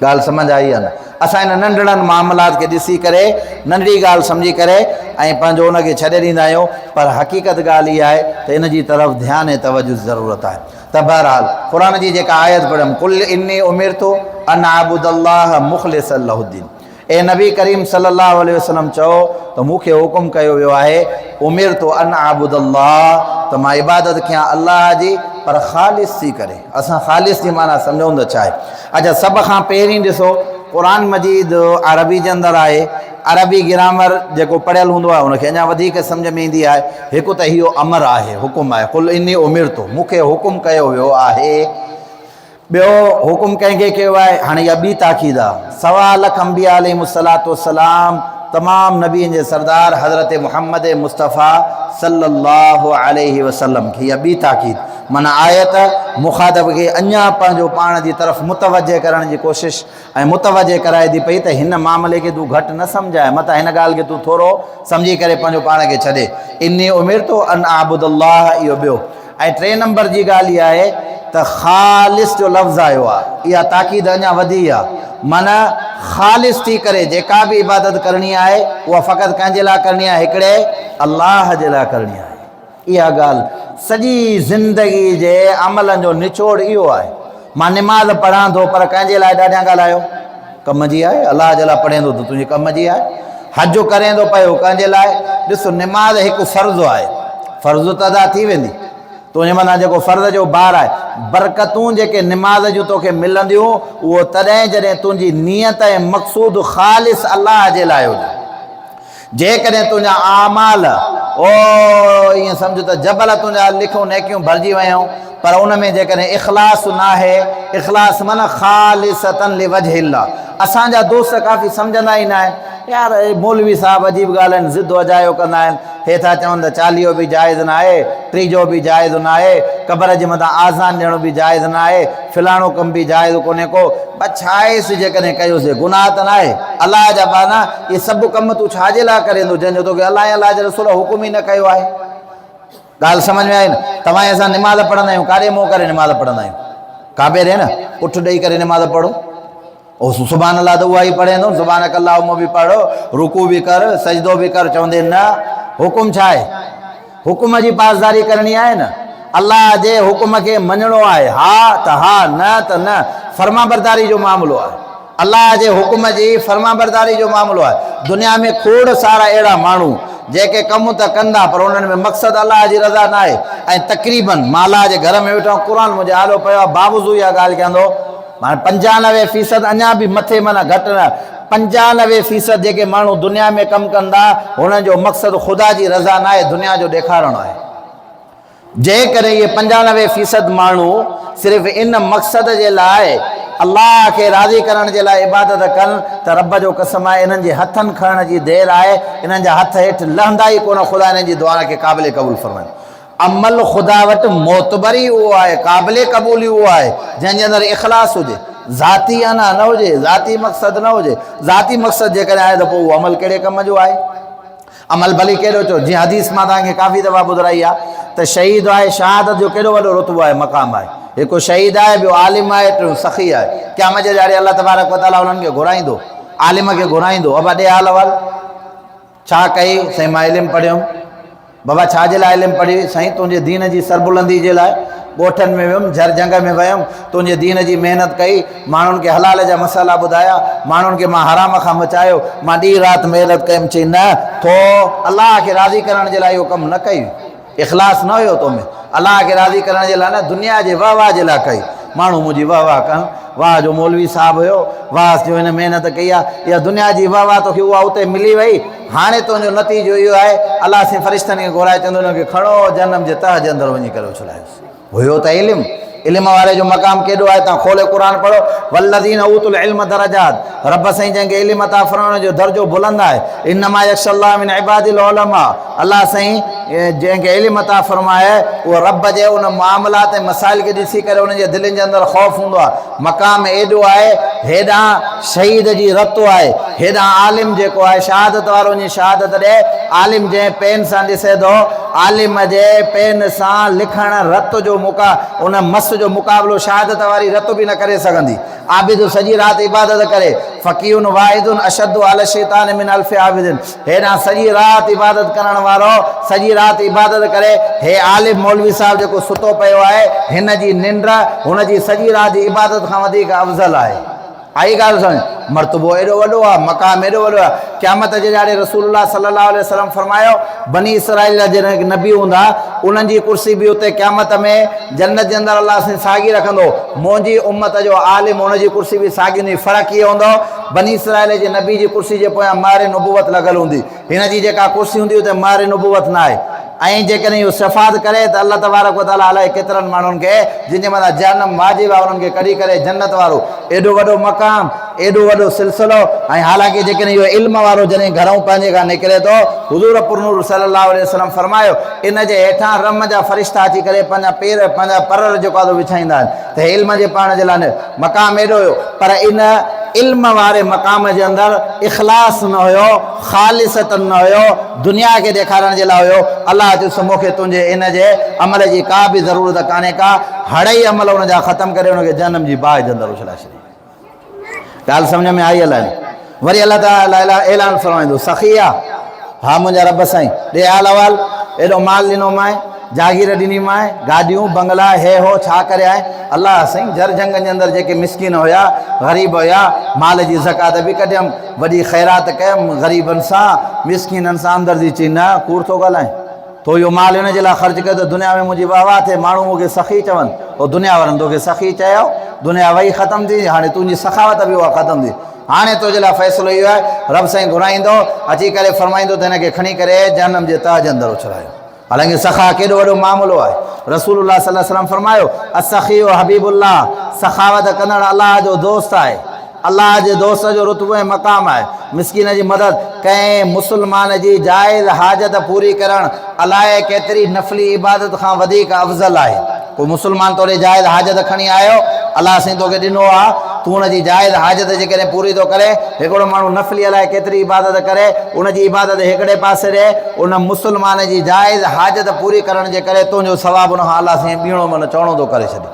S1: ॻाल्हि सम्झ आई आहे न? असां हिन नंढड़नि मामलात खे ॾिसी करे, नंढड़ी ॻाल्हि सम्झी करे ऐं पंहिंजो उनखे छॾे ॾींदा आहियूं, पर हक़ीक़त ॻाल्हि इहा आहे त इन जी तरफ़ ध्यानु ऐं तवजो ज़रूरत आहे। त बहरहाल क़ुरान जी जेका आयत पढ़ियमि, कुल इन्नी उमिरतु अन अअबुदल्लाह मुख़लिसन लहुद्दीन, ए नबी करीम सल्लल्लाहु अलैहि वसल्लम चओ त मूंखे हुकुम कयो वियो आहे, उमिरतु अन अअबुदल्लाह, त मां इबादत कयां अलाह जी, पर ख़ालिस थी करे। असां ख़ालिस जी माना सम्झूं त छा आहे? अच्छा, सभ खां पहिरीं ॾिसो क़ुरान मजीद अरबी जे अंदरि आहे। अरबी ग्रामर जेको पढ़ियल हूंदो आहे उनखे अञा वधीक सम्झ में ईंदी आहे। हिकु त इहो अमर आहे, हुकुम आहे, कुल इन्नी उमिरतु, मूंखे हुकुम कयो वियो आहे। ॿियो हुकुम कंहिंखे कयो आहे? हाणे इहा ॿी ताक़ीद आहे। 1.25 लख अंबिया अलैहिमुस्सलातु वस्सलाम, तमामु नबियनि जे सरदार हज़रत मुहम्मद मुस्तफ़ा सल्लल्लाहु अलैहि वसल्लम खे इहा ॿी ताक़ीद, माना आयत मुखातब खे अञा पंहिंजो पाण जी तरफ़ मुतवजह करण जी कोशिशि ऐं मुतवजह कराए थी पई त हिन मामले खे तूं घटि न सम्झाए, मथां हिन ॻाल्हि खे तूं थोरो सम्झी करे पंहिंजो पाण खे छॾे। इन्नी उमिरतु अन अअबुदल्लाह, इहो ॿियो। ऐं 3 नंबर जी ॻाल्हि इहा आहे त ख़ालिस जो लफ़्ज़ आयो आहे, इहा ताक़ीद अञा वधी आहे। माना ख़ालिस थी करे जेका बि इबादत करणी आहे उहा फ़क़ति कंहिंजे लाइ करणी आहे? हिकिड़े अलाह जे लाइ करणी आहे। इहा ॻाल्हि सॼी ज़िंदगी जे अमलनि जो निचोड़ इहो आहे। मां निमाज़ पढ़ां थो, पर कंहिंजे लाइ ॾाढा ॻाल्हायो? कम जी आहे। अलाह जे लाइ पढ़े थो त तुंहिंजे कम जी आहे। हज करें थो पियो, कंहिंजे लाइ? ॾिसो, निमाज़ हिकु फ़र्ज़ु आहे, फ़र्ज़ु त अदा थी वेंदी, तुंहिंजे माना जेको फ़र्ज़ जो बार आहे। बरकतूं जेके निमाज़ जूं तोखे मिलंदियूं उहो तॾहिं जॾहिं तुंहिंजी नियत ऐं मक़सूद ख़ालिस अलाह जे लाइ हुजे। जेकॾहिं तुंहिंजा आमाल ईअं सम्झ त जबल तुंहिंजा लिखूं नेकियूं भरिजी वियूं, पर उन में जेकॾहिं इख़लास न आहे, इख़लास माना ख़ालिसतन लिवजहिल्लाह, असांजा दोस्त काफ़ी सम्झंदा ई न आहिनि यार मौलवी साहब अजीब ॻाल्हि आहिनि ज़िद वजायो कंदा आहिनि हे था चवनि त चालीहो बि जाइज़ न आहे टीजो बि जाइज़ न आहे क़बर जे मथां आज़ान ॾियणो बि जाइज़ न आहे फलाणो कमु बि जाइज़ कोन्हे को बसि छा आहेसि जेकॾहिं कयोसीं गुनाह त न आहे अलाह जा बाना इहे सभु कम तूं छाजे लाइ करे थो जंहिंजो तोखे अलाह जे रसूल हुकुम ई न कयो आहे ॻाल्हि सम्झ में आई न तव्हां असां निमाज़ पढ़ंदा आहियूं काॾे मुंहुं करे निमाज़ पढ़ंदा आहियूं काबे ॾे न पुठि ॾेई करे निमाज़ पढ़ो ओ सुभान अल्लाह त उहा ई पढ़ंदो सुभान अल्लाह उहो बि पढ़ो रुकू बि कर सजदो बि कर चवंदे न हुकुम छा आहे हुकुम जी पासदारी करणी आहे न अल्लाह जे हुकुम खे मञणो आहे हा त हा न त न फर्माबरदारी जो मामिलो आहे अल्लाह जे हुकुम जी फर्माबरदारी जो मामिलो आहे दुनिया में खोड़ सारा अहिड़ा माण्हू जेके कमु त कंदा पर उन्हनि में मक़सदु अलाह जी रज़ा न आहे ऐं तक़रीबन मां अलाह जे घर में वेठो क़ुर मुंहिंजे आलो पियो आहे बावजूदि इहा ॻाल्हि कंदो माना 95% अञा बि मथे माना घटि न 95% जेके माण्हू दुनिया में कमु कंदा हुननि जो मक़सदु ख़ुदा जी रज़ा न आहे दुनिया जो ॾेखारणो आहे जेकॾहिं इहे 95% माण्हू सिर्फ़ु इन मक़सद जे लाइ अल्लाह खे राज़ी करण जे लाइ इबादत कनि त रब जो कसम आहे इन्हनि जे हथनि खणण जी देरि आहे इन्हनि जा हथ हेठि लहंदा ई कोन ख़ुदा इन्हनि जी दुआ खे क़ाबिल क़बूल फरमाइनि अमल ख़ुदा वटि मोतबरी उहो आहे क़ाबिल क़बूली उहो आहे जंहिंजे अंदरि इख़लास हुजे ज़ाती अना न हुजे ज़ाती मक़सदु न हुजे ज़ाती मक़सदु जेकॾहिं आहे त पोइ उहो अमल कहिड़े कम जो आहे अमल भली कहिड़ो चओ जीअं हदीस मां तव्हांखे काफ़ी दफ़ा ॿुधाई आहे त शहीद आहे शहादत जो केॾो वॾो रुतबो आहे मक़ाम आहे हिकु शहीद आहे ॿियो आलिम आहे टियों सखी आहे क़यामत जे ॾींहुं अल्लाह तबारक व तआला उन्हनि खे घुराईंदो आलिम खे घुराईंदो अबा ॾे हाल अवल छा कई साईं मां इल्मु पढ़ियुमि बाबा छाजे लाइ इल्मु पढ़ी साईं तुंहिंजे दीन जी सरबुलंदी जे लाइ ॻोठनि में वियुमि झर जंग में वियुमि तुंहिंजे दीन जी महिनत कई माण्हुनि खे हलाल जा मसाला ॿुधाया माण्हुनि खे मां हराम खां बचायो मां ॾींहुं राति महिनत कयमि चई न थो अलाह खे राज़ी करण जे लाइ इहो कमु न कई इख़लास न हुयो तोमें अलाह खे राज़ी करण जे लाइ न दुनिया जे वाह जे लाइ कई माण्हू मुंहिंजी वाह कनि वाह जो मौलवी साहिबु हुयो वाह जो हिन महिनत कई आहे इहा दुनिया जी वाह तोखे उहा उते मिली वई हाणे तुंहिंजो नतीजो इहो आहे अलाह से फ़रिश्तनि खे घुराए चवंदो हुनखे खणो जनम जे तह जे अंदरि वञी करे उछलायोसि हुयो त इल्मु वारे जो मक़ाम केॾो आहे तव्हां खोले क़ुर पढ़ो वल्लज़ीन ऊतुल इल्म दरजात रब साईं जंहिंखे इल्मु अता फरमाइण जो दर्जो बुलंद आहे इन्नमा यख्शल्लाह मिन इबादिल उलमा अल्लाह साईं जंहिंखे इल्मु अता फरमाए उहो रब जे उन मामलात ऐं मसाइल खे ॾिसी करे उनजे दिलनि जे अंदरि ख़ौफ़ हूंदो आहे मक़ाम एॾो आहे हेॾां शहीद जी रतो आहे हेॾां आलिम जेको आहे शहादत वारो वञी शहादत ॾे आलिम जंहिं पेन सां ॾिसे थो आलिम जे पेन सां लिखण रत जो उन मस जो मुक़ाबिलो शहादत वारी रत बि न करे सघंदी आबिद सॼी राति इबादत करे फ़क़ीहुन वाहिदुन अशद्दु अला शैतान मिन अल्फ़ि आबिदिन हेॾां सॼी राति इबादत करण वारो सॼी राति इबादत करे हे आलिम मौलवी साहिबु जेको सुतो पियो आहे हिन जी निंड हुनजी सॼी राति इबादत खां वधीक अफ़ज़ल आहे आई ॻाल्हि सम्झ मर्तबो एॾो वॾो आहे मक़ाम एॾो वॾो आहे क़यामत जे ॾाढे रसूलुल्लाह सल्लल्लाहु अलैहि वसल्लम फरमायो बनी इसराइल जा जॾहिं नबी हूंदा उन्हनि जी कुर्सी बि उते क़यामत में जन्नत जे अंदरि अलाह साईं साॻी रखंदो मुंहिंजी उम्मत जो आलिम हुनजी कुर्सी बि साॻी हूंदी फ़र्क़ु इहो हूंदो बनी इसराइल जे नबी जी कुर्सी जे पोयां मारे नुबुवत लॻल हूंदी हिन जी जेका कुर्सी हूंदी उते मारे नुबुवत न आहे ऐं जेकॾहिं इहो शफ़ात करे त अल्लाह तबारक व तआला अलाए केतिरनि माण्हुनि खे जिनजे मथां जहन्नम वाजिब आहे उन्हनि खे कढी करे जन्नत वारो एॾो वॾो मक़ाम एॾो वॾो सिलसिलो ऐं हालांकि जेकॾहिं इहो इल्म वारो जॾहिं घरों पंहिंजे खां निकिरे थो हुज़ूर पुरनूर सल्लल्लाहु अलैहि वसल्लम फरमायो इन जे हेठां रम जा फ़रिश्ता अची करे पंहिंजा पेर पंहिंजा पर जेको आहे विछाईंदा आहिनि त इल्म जे पाण जे लाइ मक़ाम एॾो हुयो पर इन इल्म वारे मक़ाम जे अंदरि इख़लास न हुयो ख़ालिसत न हुयो दुनिया खे ॾेखारण जे लाइ हुयो अलाह चयुसि मूंखे तुंहिंजे इन जे अमल जी का बि ज़रूरत कान्हे का हड़ई अमल हुनजा ख़तमु करे हुनखे जनम जी बाहि जे अंदरि उछलाए छॾी ॻाल्हि सम्झ में आई अलाए वरी अलाह ताला ऐलान फरमाईंदो सखी आहे हा मुंहिंजा रब साईं ॾे हाल अहवाल एॾो माल ॾिनो माए जागीर ॾिनी माए गाॾियूं बंगला हे हो छा करे आहे अलाह साईं जर जंग जे अंदरि जेके मिसकिन हुया ग़रीब हुया माल जी ज़कात बि कढियमि वॾी ख़ैरात कयमि ग़रीबनि सां मिसकिननि सां हमदर्दी चई न कूड़ थो ॻाल्हाए तो इहो माल हिन जे लाइ ख़र्चु कयो त दुनिया में मुंहिंजी वाह वाह थिए माण्हू मूंखे सखी चवनि पोइ दुनिया वारनि तोखे सखी चयो दुनिया वई ख़तमु थी हाणे तुंहिंजी सखावत बि उहा ख़तमु थी हाणे तुंहिंजे लाइ फ़ैसिलो इहो आहे रब साईं घुराईंदो अची करे फरमाईंदो त हिनखे खणी करे जनम जे ताज जे अंदरि उछलायो हालांकि सखा केॾो वॾो मामिलो आहे रसूलुल्लाह सल्लल्लाहु अलैहि वसल्लम फरमायो असखी हबीबुल्लाह सखावत कंदड़ अलाह जो दोस्त आहे अल्लाह जे दोस्त जो रुतबो ऐं मक़ाम आहे। मिसकीन जी मदद, कंहिं मुस्लमान जी जाइज़ हाजत पूरी करणु अलाए केतिरी नफ़ली इबादत खां वधीक अफ़ज़ल आहे। कोई मुस्लमान तोड़े जाइज़ हाजत खणी आयो, अलाह साईं तोखे ॾिनो आहे, तूं हुनजी जाइज़ हाजत जेकॾहिं पूरी थो करे, हिकिड़ो माण्हू नफ़ली अलाए केतिरी इबादत करे, उनजी इबादत हिकिड़े पासे ॾे, उन मुस्लमान जी जाइज़ हाजत पूरी करण जे करे तुंहिंजो सवाबु उन खां अलाह साईं ॿीणो मन चवणो थो करे छॾे।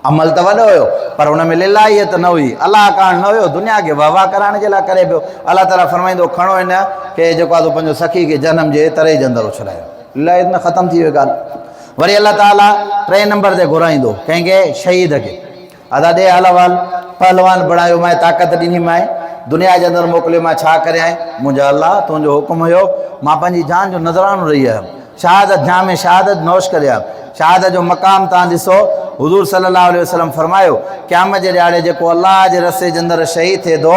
S1: अमल त वॾो हुयो पर हुन में लिलाहियत न हुई, अलाह कान न हुयो, दुनिया खे वाह वाह कराइण जे लाइ करे पियो। अलाह ताला फरमाईंदो खणो हिन खे जेको आहे पंहिंजो सखी खे जनम जे तरे जे अंदरि उछलायो, लिलाहियत न ख़तमु थी वई ॻाल्हि। वरी अलाह ताला 3 नंबर ते घुराईंदो कंहिंखे, शहीद खे। अदा ॾे हलवाल पहलवान बणायो मां, ताक़त ॾिनी मां, दुनिया जे अंदरि मोकिलियो मां, छा करे आहीं? मुंहिंजा अलाह तुंहिंजो हुकुम हुयो, मां पंहिंजी जान जो नज़रानो रही आयुमि, शहादत जाम शहादत नौश करे आयुमि। शहादत जो मक़ाम तव्हां ॾिसो, हुज़ूर सल्लल्लाहु अलैहि वसल्लम फरमायो क़यामत जे ॾियारे जेको अलाह जे रस्ते जे अंदरि शहीद थिए थो,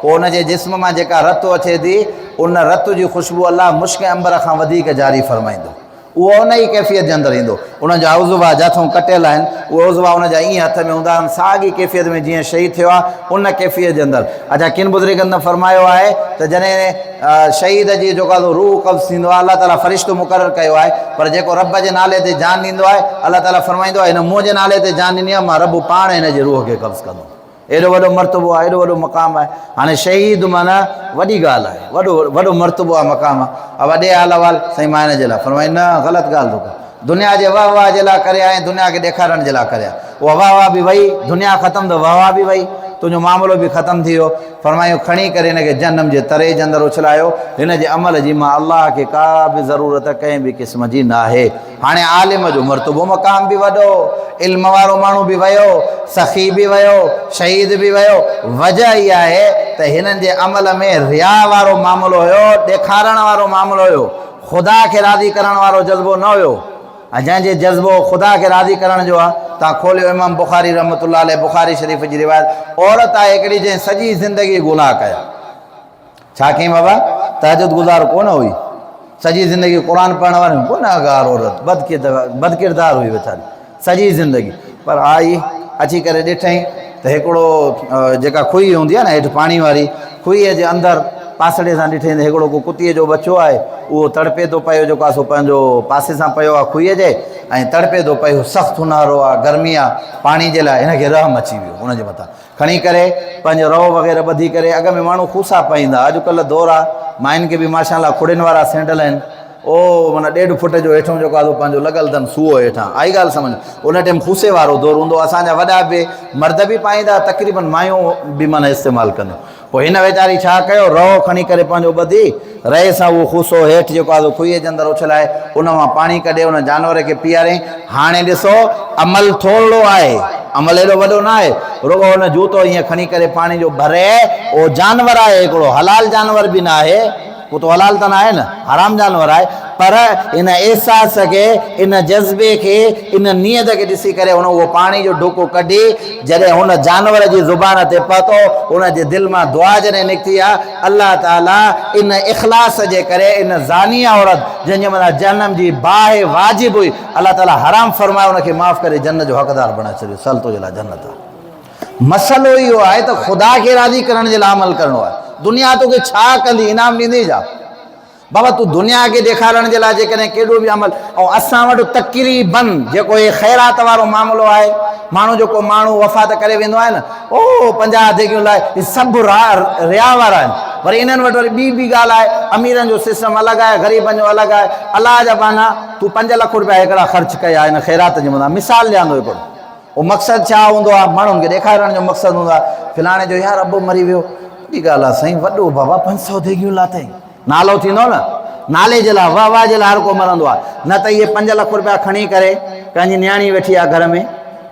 S1: पोइ उनजे जिस्म मां जेका रत अचे थी, उन रत जी ख़ुशबू अलाह मुश्क अंबर खां वधीक जारी फरमाईंदो। उहो उन ई कैफ़ियत जे अंदरि ईंदो। उनजा उज़वा जाथूं कटियल आहिनि, उहे उज़वा उनजा ईअं हथ में हूंदा आहिनि, साॻी कैफ़ियत में जीअं शहीद थियो आहे उन कैफ़ियत जे अंदरि। अच्छा, किन बुज़ुर्गनि फरमायो आहे त जॾहिं शहीद जी जेको आहे रूह कब्ज़ थींदो आहे, अलाह ताला फ़रिश्तो मुक़ररु कयो आहे, पर जेको रब जे नाले ते जान ॾींदो आहे, अलाह ताला फरमाईंदो आहे हिन मुंहिंजे नाले ते जान ॾिनी आहे, मां रब पाण हिन जे रूह खे कब्ज़ कंदो। एॾो वॾो मर्तबो आहे, एॾो वॾो मक़ाम आहे। हाणे शहीद माना वॾी ॻाल्हि आहे, वॾो मर्तबो आहे, मक़ाम आहे। वॾे हाल वाल साईं मां हिन जे लाइ फरमाई न, ग़लति ॻाल्हि थो करे, दुनिया जे वाह वाह जे लाइ करे आए, दुनिया खे ॾेखारण जे लाइ करे आए। उहा वाह वाह बि वई, दुनिया ख़तमु त वाह वाह बि वई, तुंहिंजो मामिलो बि ख़तमु थी वियो। फरमायूं खणी करे हिनखे जनम जे तरे जे अंदरि उछलायो, हिन जे अमल जी मां अलाह खे का बि ज़रूरत कंहिं बि क़िस्म जी न आहे। हाणे आलिम जो मर्तबो मक़ाम बि वॾो, इल्म वारो माण्हू बि वियो, सखी बि वियो, शहीद बि वियो। वजह इहा आहे त हिननि जे अमल में रिया वारो मामिलो हुयो, ॾेखारण वारो मामिलो हुयो, ख़ुदा खे राज़ी करण वारो जज़्बो न हुयो। ऐं जंहिंजे जज़्बो ख़ुदा खे राज़ी करण जो आहे, तव्हां खोलियो इमाम बुखारी रहमतुल्लाह अलैह बुखारी शरीफ़ जी रिवायत, औरत आहे हिकिड़ी जंहिं सॼी ज़िंदगी गुनाह कया। छा कयईं बाबा? तहजद गुज़ार कोन हुई, सॼी ज़िंदगी क़ुर पढ़ण वारी गुनाहगार औरत, बदकिरदार हुई वीचारी सॼी ज़िंदगी। पर आई अची करे ॾिठईं त हिकिड़ो जेका खुई हूंदी आहे न हेठि पाणी वारी, खुईअ जे अंदरि पासड़े सां ॾिठईं त हिकिड़ो को कुतीअ जो बचो आहे, उहो तड़पे थो पियो, जेको आहे सो पंहिंजो पासे सां पियो आहे खुईअ जे, ऐं तड़पे थो पियो, सख़्तु ऊन्हारो आहे, गर्मी आहे, पाणी जे लाइ हिनखे रहम अची वियो। हुनजे मथां खणी करे पंहिंजो रओ वग़ैरह ॿधी करे, अॻ में माण्हू खूसा पाईंदा, अॼुकल्ह दौर आहे, मायुनि खे बि माशाअल्लाह खुड़ियुनि वारा सैंडल आहिनि, ओ माना 1.5 फुट जो हेठों जेको आहे पंहिंजो लॻल अथनि सूओ हेठां, आई ॻाल्हि सम्झ। उन टाइम खूसे वारो दौर हूंदो, असांजा वॾा बि मर्द बि पाईंदा, तक़रीबन मायूं बि माना इस्तेमालु कंदियूं। पोइ हिन वीचारी छा कयो, रओ खणी करे पंहिंजो ॿधी, रए सां उहो खूसो हेठि जेको आहे खुईअ जे अंदरि उछलाए, उन मां पाणी कढे उन जानवर खे पीआरे। हाणे ॾिसो अमल थोरो आहे, अमल एॾो वॾो न आहे, रुगो हुन जूतो ईअं खणी करे पाणी जो भरे, उहो जानवर आहे हिकिड़ो, हलाल जानवर बि न आहे, उहो त हलाल त न आहे न, हराम जानवर आहे, पर इन अहसास खे, इन जज़्बे खे, इन नियत खे ॾिसी करे हुन उहो पाणी जो ढुक कढी, जॾहिं हुन जानवर जी ज़ुबान ते पहुतो, हुन जे दिलि मां दुआ जॾहिं निकिती आहे, अलाह ताला इन इख़लास जे करे, इन ज़ानिया औरत जंहिंजे मथां जनम जी बाहि वाजिबु हुई, अलाह ताला हराम फरमायो, हुनखे माफ़ करे जन्नत जो हक़दार बणाए छॾियो। सल तुंहिंजे लाइ जन्नत आहे। मसइलो इहो आहे त ख़ुदा खे राज़ी करण जे लाइ अमल करिणो आहे। दुनिया तोखे छा कंदी, इनाम ॾींदी छा? बाबा तूं दुनिया खे ॾेखारण जे लाइ जेकॾहिं केॾो बि अमल, ऐं असां वटि तक़रीबन जेको इहे ख़ैरात वारो मामिलो आहे, माण्हू जेको माण्हू वफ़ात करे वेंदो आहे न, ओ 50 देगियूं लाइ, सभु रिया वारा आहिनि। वरी इन्हनि वटि वरी ॿी ॻाल्हि आहे, अमीरनि जो सिस्टम अलॻि आहे, ग़रीबनि जो अलॻि आहे। अलाह जा बाना तूं 5 लख रुपया हिकिड़ा ख़र्च कया हिन ख़ैरात जे मथां, मिसाल ॾियां थो हिकिड़ो, उहो मक़सदु छा हूंदो आहे, माण्हुनि खे ॾेखारण जो मक़सदु हूंदो आहे, फिलाणे जो यार अबो मरी वियो, वॾी ॻाल्हि आहे साईं, वॾो बाबा 500 देगियूं लाथई, नालो थींदो न, नाले जे लाइ, वाह वाह जे लाइ हर को मरंदो आहे। न त इहे 5 लख रुपया खणी करे पंहिंजी न्याणी वेठी आहे घर में,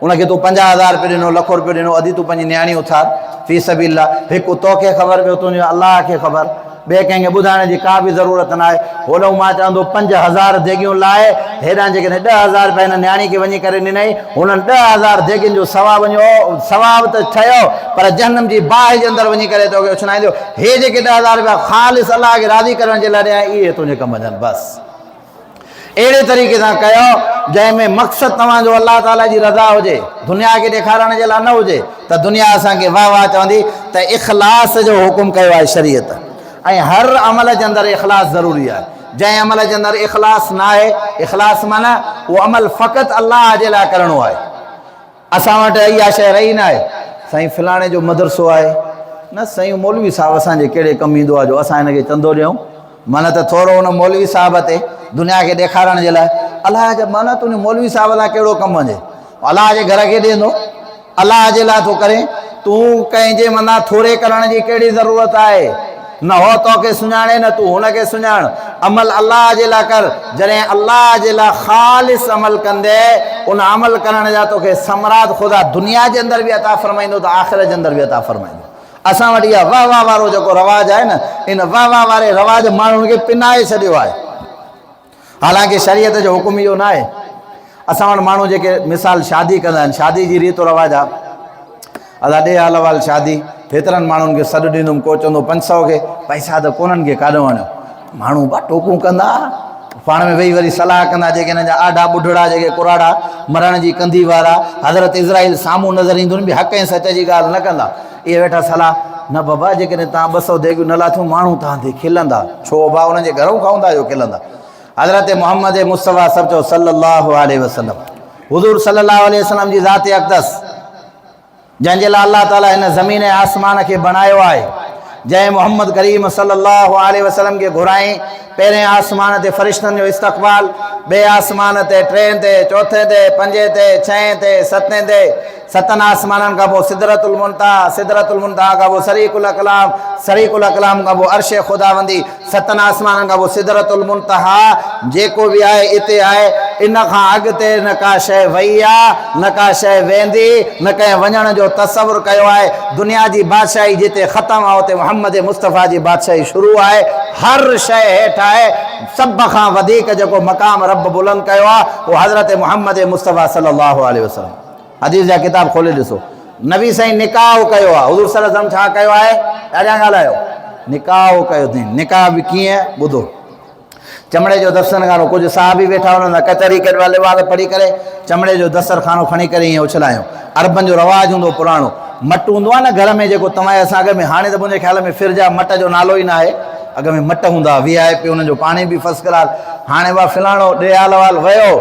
S1: उनखे तूं 50,000 रुपयो ॾिनो, लखो रुपयो ॾिनो, अधी तूं पंहिंजी न्याणी उथार फी सबिलिल्लाह। हिकु तोखे ख़बर, ॿियो तुंहिंजो अलाह खे ख़बर, ॿिए कंहिंखे ॿुधाइण जी का बि ज़रूरत न आहे। होॾो मां चवंदो 5000 देगियूं लाइ, हेॾां जेकॾहिं 10,000 रुपया हिन न्याणी खे वञी करे ॾिनई, हुननि 10,000 देगियुनि जो सवाबु वञो, सवाबु त ठहियो, पर जनम जी बाहि जे अंदरि वञी करे तोखे उछनाईंदो। हे जेके 10,000 रुपया ख़ालिस अलाह खे राज़ी करण जे लाइ ॾियां, इहे तुंहिंजे कम जनि बसि। अहिड़े तरीक़े सां कयो जंहिंमें मक़सदु तव्हांजो अलाह ताला जी रज़ा हुजे, दुनिया खे ॾेखारण जे लाइ न हुजे त दुनिया असांखे वाह वाह चवंदी। त इख़लास जो हुकुम कयो आहे शरीयत, ऐं हर अमल जे अंदरि इख़लास ज़रूरी आहे। जंहिं अमल जे अंदरि इख़लास न आहे, इख़लास माना उहो अमल फ़क़ति अलाह जे लाइ करिणो आहे। असां वटि इहा शइ रही न आहे, साईं फलाणे जो मदरसो आहे, न साईं मौलवी साहिबु असांजे कहिड़े कमु ईंदो आहे जो असां हिनखे चंदो ॾियूं। माना त थोरो हुन मौलवी साहिब ते दुनिया खे ॾेखारण जे लाइ, अलाह जा माना तुंहिंजे मौलवी साहिब लाइ कहिड़ो कमु वञे, अलाह जे घर खे ॾींदो, अलाह जे लाइ थो करे। तूं कंहिंजे माना थोरे करण जी कहिड़ी ज़रूरत आहे? न हो तोखे सुञाणे, न तूं हुनखे सुञाण। अमल अलाह जे लाइ कर। जॾहिं अलाह जे लाइ ख़ालिस अमल कंदे, उन अमल करण जा तोखे समरात ख़ुदा दुनिया जे अंदरि बि अता फ़रमाईंदो त आख़िरत जे अंदरि बि अता फ़रमाईंदो। असां वटि इहा वाह वाह वारो जेको रवाजु आहे न, इन वाह वाह वारे रवाज माण्हुनि खे पिनाए छॾियो आहे। हालांकि शरीयत जो हुकुम इहो न आहे। असां वटि माण्हू जेके मिसाल शादी कंदा आहिनि, शादी जी रीतो रवाज आहे, अदा ॾे हाल वाल शादी, हेतिरनि माण्हुनि खे सॾु ॾींदुमि, को चवंदो 500 खे, पैसा त कोन्हनि खे काॾो वञो। माण्हू ॿ टोकूं कंदा, पाण में वेही वरी सलाह कंदा, जेके हिन जा आॾा ॿुढड़ा जेके कुराड़ा मरण जी कंदी वारा, हज़रत इज़राइल साम्हूं नज़र ईंदुनि बि हक़ ऐं सच जी ॻाल्हि न कंदा। इहे वेठा सलाह, न बाबा जेकॾहिं तव्हां 200 देगियूं न लाथियूं, माण्हू तव्हां ते खिलंदा, छो भाउ उन्हनि जे घरऊं खाऊं था जो खिलंदा। हज़रत मोहम्मद मुस्तफ़ा सभु सल्लल्लाहु अलैहि वसल्लम, हुज़ूर सल्लल्लाहु अलैहि वसल्लम जी ज़ात अक़दस, जंहिंजे लाइ अल्लाह ताला हिन ज़मीन ऐं आसमान खे बणायो आहे, जंहिं मोहम्मद करीम सल्लल्लाहु अलैहि वसल्लम खे घुराई, पहिरें आसमान ते फ़रिश्तनि जो इस्तक़बाल, ॿिए आसमान ते, टें ते, चौथे ते, पंजे ते, छहें ते, सतें ते, 7 आसमाननि खां पोइ सिदरतुल मुंतहा, सिदरतुल मुंतहा खां पोइ सरीकुल अक़लाम, सरीकुल अक़लाम खां पोइ अर्श ख़ुदावंदी, 7 आसमाननि खां पोइ सिदरतुल मुंतहा जेको बि आहे इते आहे। इन खां अॻिते न का शइ वई आहे, न का शइ वेंदी, न कंहिं वञण जो तसवुर कयो आहे। दुनिया जी बादशाही जिते ख़तमु आहे, उते मोहम्मद मुस्तफ़ा जी बादशाही शुरू आहे। हर शइ हेठि आहे। सभ खां वधीक जेको मक़ाम रब बुलंद कयो आहे, उहो हज़रत मोहम्मद मुस्तफ़ा सल्लल्लाहु अलैहि वसल्लम। हदीस जा किताब खोले ॾिसो, नबी साईं निकाह कयो आहे। हुज़ूर सल्लल्लाहु अलैहि वसल्लम छा कयो आहे? ॾाढा ॻाल्हायो, निकाह कयो अथई। निकाह बि कीअं? ॿुधो, चमड़े जो दस्तरखानो, कुझु साहबी वेठा हुननि कचहरी कहिड़ा लिवाज़ पढ़ी करे चमड़े जो दस्तरखानो खणी करे ईअं उछलायूं। अरबनि जो रवाजु हूंदो पुराणो, मटु हूंदो आहे न घर में, जेको तव्हांजे असां अॻ में, हाणे त मुंहिंजे ख़्याल में फिरजा मट जो नालो ई न आहे। अॻ में मट हूंदा, VIP, हुननि जो पाणी बि फर्स्ट क्लास। हाणे बा फिलाणो ॾे हाल वाल वियो,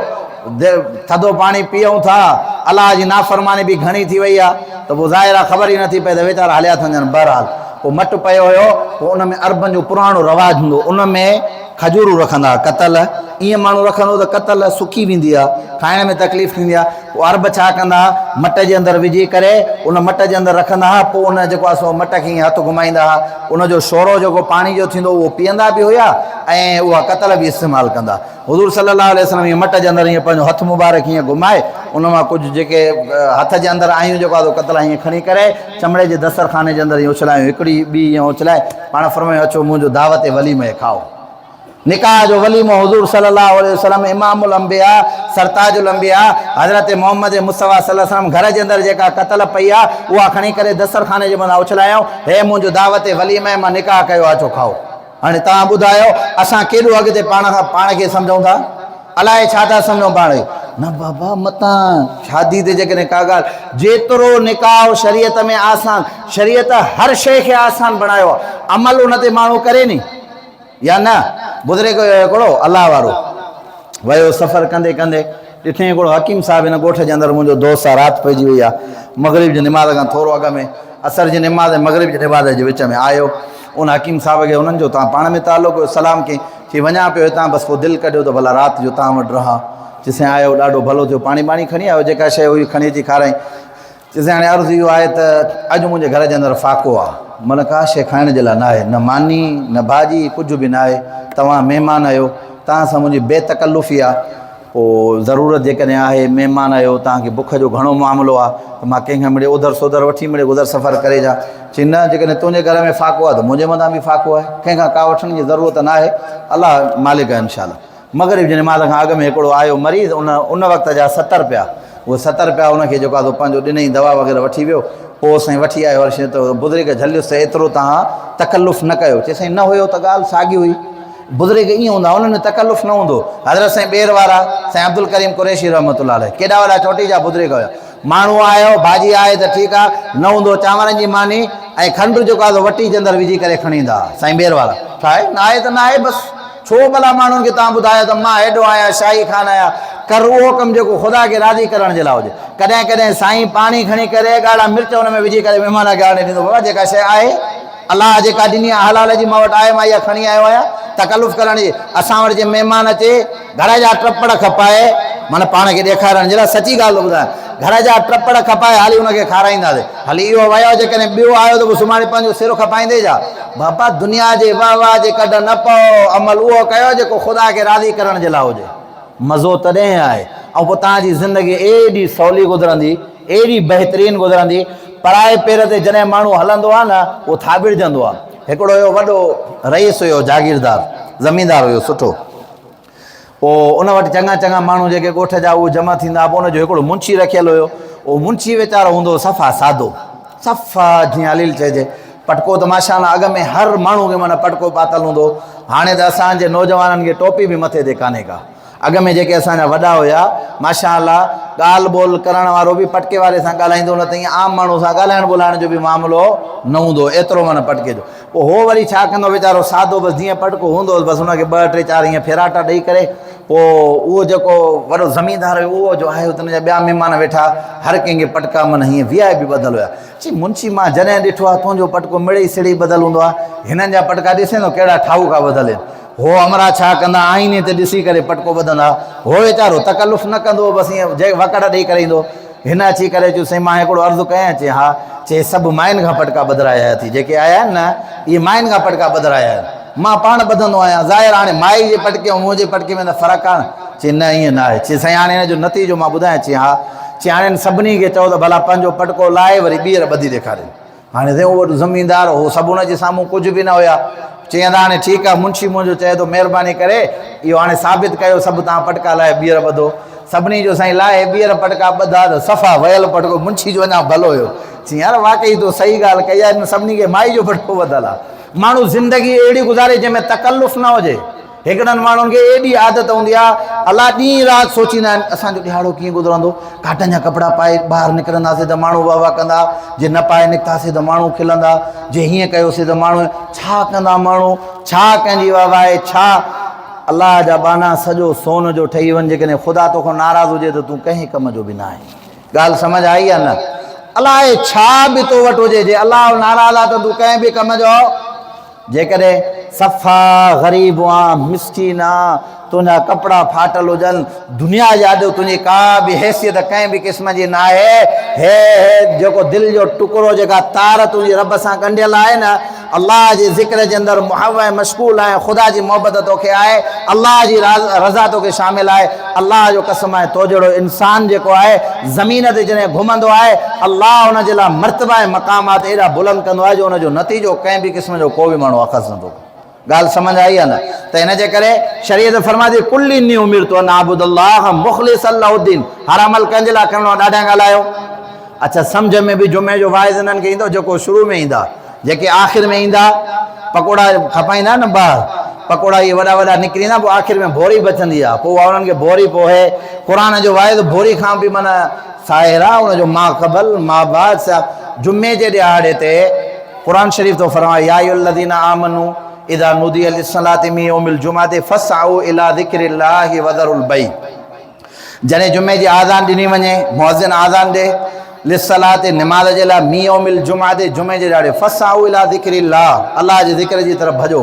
S1: थधो पाणी पीऊं था, अलाह जी नाफ़रमानी बि घणी थी वई आहे, त पोइ ज़ाहिर आहे ख़बर ई नथी पए त वीचारा हलिया था वञनि। बहरहाल पोइ मटु पियो हुयो, पोइ उन में अरबनि जो पुराणो रवाजु हूंदो, उन में खजूरूं रखंदा, कतल। ईअं माण्हू रखंदो त कतल सुकी वेंदी आहे, खाइण में तकलीफ़ थींदी आहे। पोइ अरब छा कंदा, मट जे अंदरि विझी करे उन मट जे अंदरि रखंदा हुआ। पोइ उन जेको आहे सो मट खे ईअं हथु घुमाईंदा हुआ, उनजो शोरो जेको पाणी जो थींदो उहो पीअंदा बि हुया, ऐं उहा कतल बि इस्तेमालु कंदा। हुज़ूर सल्लल्लाहु अलैहि वसल्लम ईअं मट जे अंदरि ईअं पंहिंजो हथु मुबारक हीअं घुमाए, उन मां कुझु जेके हथ जे अंदरि आयूं जेको आहे कतल हीअं खणी करे चमड़े जे दस्तरखाने जे अंदरि ईअं उछलायूं, हिकिड़ी ॿी ईअं उछलाए पाण फरमायो, अचो मुंहिंजो दावत वलीमे खाओ। निकाह जो वलीमो हुज़ूर सल्लल्लाहु अलैहि वसल्लम, इमामुल अंबिया, सरताजुल अंबिया, हज़रत मोहम्मद मुस्तफ़ा सल्लल्लाहु अलैहि वसल्लम घर जे अंदरि जेका कतल पई आहे उहा खणी करे दस्तरखाने जे मथां उछलायूं, हे मुंहिंजो दावत वलीमे मां निकाह कयो आहे, अचो खाओ। हाणे तव्हां ॿुधायो असां केॾो अॻिते पाण खे सम्झूं था? अलाए छा था सम्झूं पाण खे? न बाबा, मतां शादी ते जेकॾहिं का ॻाल्हि, जेतिरो निकाह शरीयत में आसान, शरीयत हर शइ खे आसान बणायो आहे। अमल उन ते माण्हू करे नी या न? बुज़ुर्ग हिकिड़ो अलाह वारो वियो सफ़र कंदे कंदे, ॾिठे हिकिड़ो हकीम साहिबु हिन ॻोठ जे अंदरि, मुंहिंजो दोस्त आहे, राति पइजी वई आहे, मग़रिब जी निमाज़ खां थोरो अॻ में, असर जी निमाज़ ऐं मग़रिब जी निमाज़ जे विच में आयो। उन हकीम साहिब खे उन्हनि जो तव्हां पाण में तालुक़ सलाम कई, चई वञा पियो हितां, बसि पोइ दिलि कढियो त भला राति जो तव्हां वटि रहा। चइसि आयो, ॾाढो भलो थियो, पाणी खणी आयो, जेका शइ हुई खणी अची खाराई। चइसि हाणे अर्ज़ु इहो आहे त अॼु मुंहिंजे घर जे अंदरि फ़ाक़ो आहे, मन का शइ खाइण जे लाइ न आहे, न मानी न भाॼी, कुझु बि न आहे। तव्हां महिमान आहियो, तव्हां सां मुंहिंजी बेतकल्लुफ़ी आहे। पोइ ज़रूरत जेकॾहिं आहे, महिमान आहियो, तव्हांखे बुख जो घणो मामिलो आहे, त मां कंहिंखां मिड़े उधर सोधर वठी मिड़े गुज़र सफ़र करे जा। चई न, जेकॾहिं तुंहिंजे घर में फ़ाक़ो आहे त मुंहिंजे मथां बि फ़ाक़ो आहे, कंहिंखां का वठण जी ज़रूरत न आहे, अलाह मालिक आहे इंशाअल्लाह। मग़रिब जी निमाज़ खां अॻ में हिकिड़ो आयो मरीज़, उन वक़्त जा 70 रुपया, उहे 70 रुपया उनखे जेको आहे पंहिंजो ॾिनई, दवा वग़ैरह वठी वियो। पोइ साईं वठी आयो अर्श, त बुज़ुर्ग झलियुसि, एतिरो तव्हां तकल्लुफ़ न कयो। चई साईं न हुयो त ॻाल्हि साॻी हुई, बुज़ुर्ग ईअं हूंदा उन्हनि में तकल्लुफ़ न हूंदो। हज़रत साईं ॿेर वारा साईं अब्दुल करीम कुरैशी रहमतुल्लाह अलैह केॾा वॾा चोटी जा बुज़ुर्ग हुया। माण्हू आयो भाॼी आहे त ठीकु आहे, न हूंदो चांवरनि जी मानी ऐं खंडु जेको आहे वटी जे अंदरि विझी करे खणी ईंदा साईं ॿेर वारा। छा आहे, न आहे त न आहे, बसि छो भला माण्हुनि खे तव्हां ॿुधायो त मां हेॾो आहियां शाही खान आहियां। कर उहो कमु जेको ख़ुदा खे राज़ी करण जे लाइ हुजे। कॾहिं कॾहिं साईं पाणी खणी करे ॻाढ़ा मिर्च हुन में विझी करे महिमान खे आणे ॾींदो, बाबा जेका शइ आहे अलाह जेका ॾिनी आहे हलाल जी, मां वटि आहे, मां इहा खणी आयो आहियां। तकल्लुफ़ करण जी असां वटि जे महिमान अचे घर जा टपड़ खपाए, माना पाण खे ॾेखारण जे लाइ, सची ॻाल्हि ॿुधायां, घर जा टपड़ खपाए हाली हुनखे खाराईंदासीं। हली इहो वियो, जेकॾहिं ॿियो आयो त पोइ सुभाणे पंहिंजो सिर खपाईंदे जा। बाबा दुनिया जे वाह वाह जे कढ न पओ, अमल उहो कयो जेको ख़ुदा खे राज़ी करण जे लाइ हुजे। मज़ो तॾहिं आहे ऐं पोइ तव्हांजी ज़िंदगी एॾी सवली गुज़रंदी, एॾी बहितरीनु गुज़रंदी। पराए पेर ते जॾहिं माण्हू हलंदो आहे न उहो थाबिड़जंदो आहे। हिकिड़ो हुयो वॾो रईस हुयो, जागीरदार ज़मीनदार हुयो सुठो। पोइ उन वटि चङा चङा माण्हू जेके ॻोठ जा उहे जमा थींदा, पोइ उनजो हिकिड़ो मुंशी रखियलु हुयो। उहो मुंशी वीचारो हूंदो सफ़ा सादो, सफ़ा जीअं हलील चइजे। पटको त माशाअल्लाह अॻ में हर माण्हू खे माना पटको पातल हूंदो। हाणे त असांजे नौजवाननि खे टोपी बि मथे ते कान्हे का। अॻ में जेके असांजा वॾा हुया माशाअल्लाह ॻाल्हि ॿोल करण वारो बि पटके वारे सां ॻाल्हाईंदो, न त ईअं आम माण्हू सां ॻाल्हाइण ॿोलाइण जो बि मामिलो न हूंदो एतिरो माना पटके जो। पोइ हो वरी छा कंदो वीचारो सादो, बसि जीअं पटको हूंदो बसि हुनखे 2 3 4 ईअं फेराटा ॾेई करे पोइ उहो जेको वॾो ज़मीनदार हुयो उहो जो आहे हुन जा ॿिया महिमान वेठा, हर कंहिंखे पटका माना हीअं VIP ॿधल हुया। चई मुंशी मां जॾहिं ॾिठो आहे तुंहिंजो पटको मिड़ई सिड़ी ॿधल हूंदो आहे, हिननि जा पटका ॾिसे थो कहिड़ा ठाऊका ॿधल आहिनि। हो अमरा छा कंदा, आईने ते ॾिसी करे पटको ॿधंदा। हो वीचारो तकल्लुफ़ न कंदो, बसि ईअं जे वकड़ ॾेई करे ईंदो। हिन अची करे चयो साईं मां हिकिड़ो अर्ज़ु कयां। चई हा। चई सभु माइनि खां पटका ॿधराया थी, जेके आया आहिनि न इहे माइनि खां पटका ॿधराया आहिनि। मां पाण ॿधंदो आहियां, ज़ाहिर हाणे माई जे पटके ऐं मुंहिंजे पटके में त फ़र्क़ु आहे। चई न ईअं न आहे। चई साईं हाणे हिन जो नतीजो मां ॿुधायां। चई हा। चई हाणे सभिनी खे चओ त भला पंहिंजो पटको लाहे वरी ॿीहर ॿधी ॾेखारे। हाणे त उहो ज़मीनदार हो, सभु हुनजे साम्हूं कुझु बि न हुया। चईंदा हाणे ठीकु आहे, मुंशी मुंहिंजो चए थो महिरबानी करे इहो हाणे साबित कयो, सभु तव्हां पटका लाहे ॿीहर ॿधो। सभिनी जो साईं लाहे ॿीहर पटका ॿधा त सफ़ा वयल पटको, मुंशी जो अञा भलो हुयो। चई यार वाक़ई तो सही ॻाल्हि कई आहे, सभिनी खे माई जो पटको ॿधल आहे। माण्हू ज़िंदगी अहिड़ी गुज़ारे जंहिंमें तकल्लुफ़ न हुजे। हिकिड़नि माण्हुनि खे एॾी आदत हूंदी आहे, अलाह ॾींहुं राति सोचींदा आहिनि असांजो ॾिहाड़ो कीअं गुज़रंदो। काटन जा कपिड़ा पाए ॿाहिरि निकिरंदासीं त माण्हू वाह वाह कंदा, जे न पाए निकितासीं त माण्हू खिलंदा, जे हीअं कयोसीं त माण्हू छा कंदा, माण्हू छा कंहिंजी वाह वाह आहे छा। अलाह जा बाना सॼो सोन जो ठही वञे, जेकॾहिं ख़ुदा तोखां नाराज़ हुजे त तूं कंहिं कम जो बि न आहे। ॻाल्हि सम्झ आई आहे न? अलाह छा बि तो वटि हुजे, जे अलाह नाराज़ आहे त तूं कंहिं बि कम जो, जेकॾहिं सफ़ा ग़रीब आहे, मिसकीन आहे, तुंहिंजा कपिड़ा फाटल हुजनि, दुनिया जा ॾियो तुंहिंजी का बि हैसियत कंहिं बि क़िस्म जी न आहे। हे जेको दिलि जो टुकड़ो, जेका तार तुंहिंजी रब सां ॻंढियल आहे न, अलाह जे ज़िक्र जे अंदरि मुहव ऐं मशगूल आहे, ख़ुदा जी मोहबत तोखे आहे, अलाह जी रज़ा तोखे शामिल आहे। अलाह जो कसम आहे तो जहिड़ो इंसान जेको आहे ज़मीन ते जॾहिं घुमंदो आहे, अलाह हुनजे लाइ मर्तबा ऐं मक़ामात एॾा बुलंद कंदो आहे जो हुनजो नतीजो कंहिं बि क़िस्म जो को बि माण्हू अख़ज़ नथो। ॻाल्हि सम्झ आई आहे न? त हिन जे करे शरीयत फरमाए थी कुल इन्नी उमिरतु अन अअबुदल्लाह मुख़लिसन लहुद्दीन। हर अमल कंहिंजे लाइ करिणो आहे, ॾाढा ॻाल्हायो। अच्छा सम्झ में बि जुमे जो वाइज़ हिननि खे ईंदो जेको शुरू में ईंदा, जेके आख़िर में ईंदा। पकोड़ा खपाईंदा न ॿार, पकोड़ा इहे वॾा वॾा निकिरी ईंदा, पोइ आख़िर में भोरी बचंदी आहे, पोइ उन्हनि खे भोरी पोहे। क़ुर जो वाइज़ भोरी खां बि माना ज़ाहिर आहे हुनजो मां क़बल मां बाद सां। जुमे जे ॾिहाड़े ते क़ुर शरीफ़ थो फरमाए या अय्युहल्लज़ीना आमनू इज़ा नुदिया लिस्सलाति मिन यौमिल जुमअति फस्अऊ इला ज़िक्रिल्लाहि वज़रुल बै। जॾहिं जुमे जी आज़ान ॾिनी वञे, मुअज़्ज़िन आज़ान ॾे लिस्सलाति निमाज़ जे लाइ, मी यौमिल जुमअति जुमे जे ॾिहाड़े, फस्अऊ इला ज़िक्रिल्लाह अलाह जे ज़िक्र जी तरफ़ भॼो।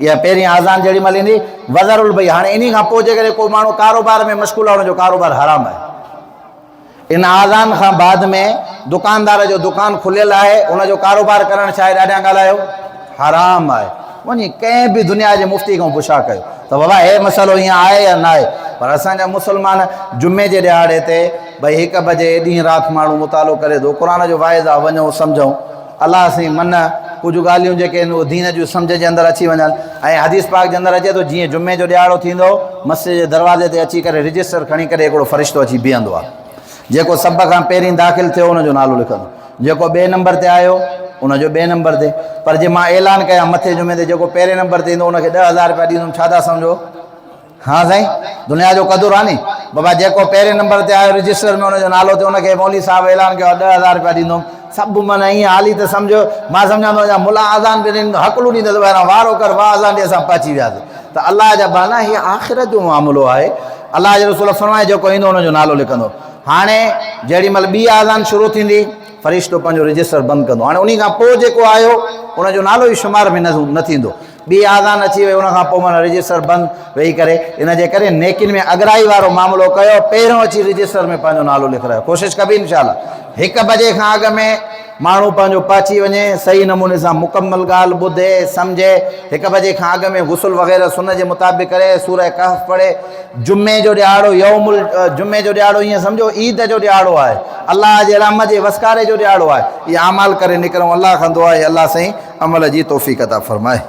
S1: इहा पहिरीं आज़ान जेॾी महिल ईंदी वज़रुल बै। हाणे इन खां पोइ जेकॾहिं को माण्हू कारोबार में मशगूल आहे, हुनजो कारोबार हराम आहे। इन आज़ान खां बाद में दुकानदार जो दुकान खुलियल आहे, हुनजो कारोबार करणु छा आहे, ॾाढा ॻाल्हायो, हराम आहे। वञी कंहिं बि दुनिया जे मुफ़्ती खां पुछा कयो त बाबा हे मसइलो हीअं आहे या न आहे। पर असांजा मुस्लमान जुमे जे ॾिहाड़े ते भई 1 बजे ॾींहुं राति माण्हू मुतालो करे थो, क़ुर जो वाइज़ आहे, वञूं सम्झूं। अलाह साईं मन कुझु ॻाल्हियूं जेके आहिनि उहे दीन जूं सम्झ जे अंदरि अची वञनि। ऐं हदीस पाक जे अंदरि अचे थो जीअं जुमे जो ॾिहाड़ो थींदो, मस्जिद जे दरवाज़े ते अची करे रजिस्टर खणी करे हिकिड़ो फ़रिश्तो अची बीहंदो आहे। जेको सभ खां पहिरीं दाख़िल थियो हुनजो नालो लिखंदो, जेको ॿिए नंबर ते आयो
S2: उनजो ॿिए नंबर ते। पर जे मां ऐलान कयां मथे जुमे ते जेको पहिरें नंबर ते ईंदो उनखे 10,000 रुपया ॾींदुमि, छा था सम्झो? हाँ साईं, दुनिया जो क़दुरु आहे नी बाबा। जेको पहिरें नंबर ते आयो रजिस्टर में उनजो नालो ते उनखे मौली साहिबु ऐलान कयो 10,000 रुपया ॾींदुमि। सभु माना ईअं हाली त सम्झो मां सम्झंदो आहियां मुला आज़ान बि ॾिनो हक़लू ॾींदो वारो कर वाह आज़ान ॾे असां पहुची वियासीं। त अलाह जा बाना हीअ आख़िरत जो मामिलो आहे। अलाह जे रसूल फरमाए जेको ईंदो उनजो नालो लिखंदो। हाणे जेॾी महिल ॿी आज़ान शुरू थींदी फ़रिश्तो पंहिंजो रजिस्टर बंदि कंदो। हाणे उन खां पोइ जेको आयो उनजो नालो ई शुमार में न थींदो। ॿी आज़ान अची वई उनखां पोइ माना रजिस्टर बंदि वेही करे। इन जे करे नेकिन में अगराई वारो मामिलो कयो, पहिरियों अची रजिस्टर में पंहिंजो नालो लिखायो। कोशिशि कबी इनशाला 1 बजे खां अॻु में माण्हू पंहिंजो पहुची वञे, सही नमूने सां मुकमल ॻाल्हि ॿुधे सम्झे। 1 बजे खां अॻु में गुसल वग़ैरह सुन जे मुताबिक़ करे, सूरह कहफ पढ़े। जुमे जो ॾियारो यौमुल जुमे जो ॾियारो ईअं सम्झो ईद जो ॾियारो आहे, अलाह जे रहमत जे वसकारे जो ॾियारो आहे। इहा अमाल करे निकिरूं। अलाह खां दुआ आहे अलाह साईं अमल जी तौफ़ीक़ अता फ़रमाए।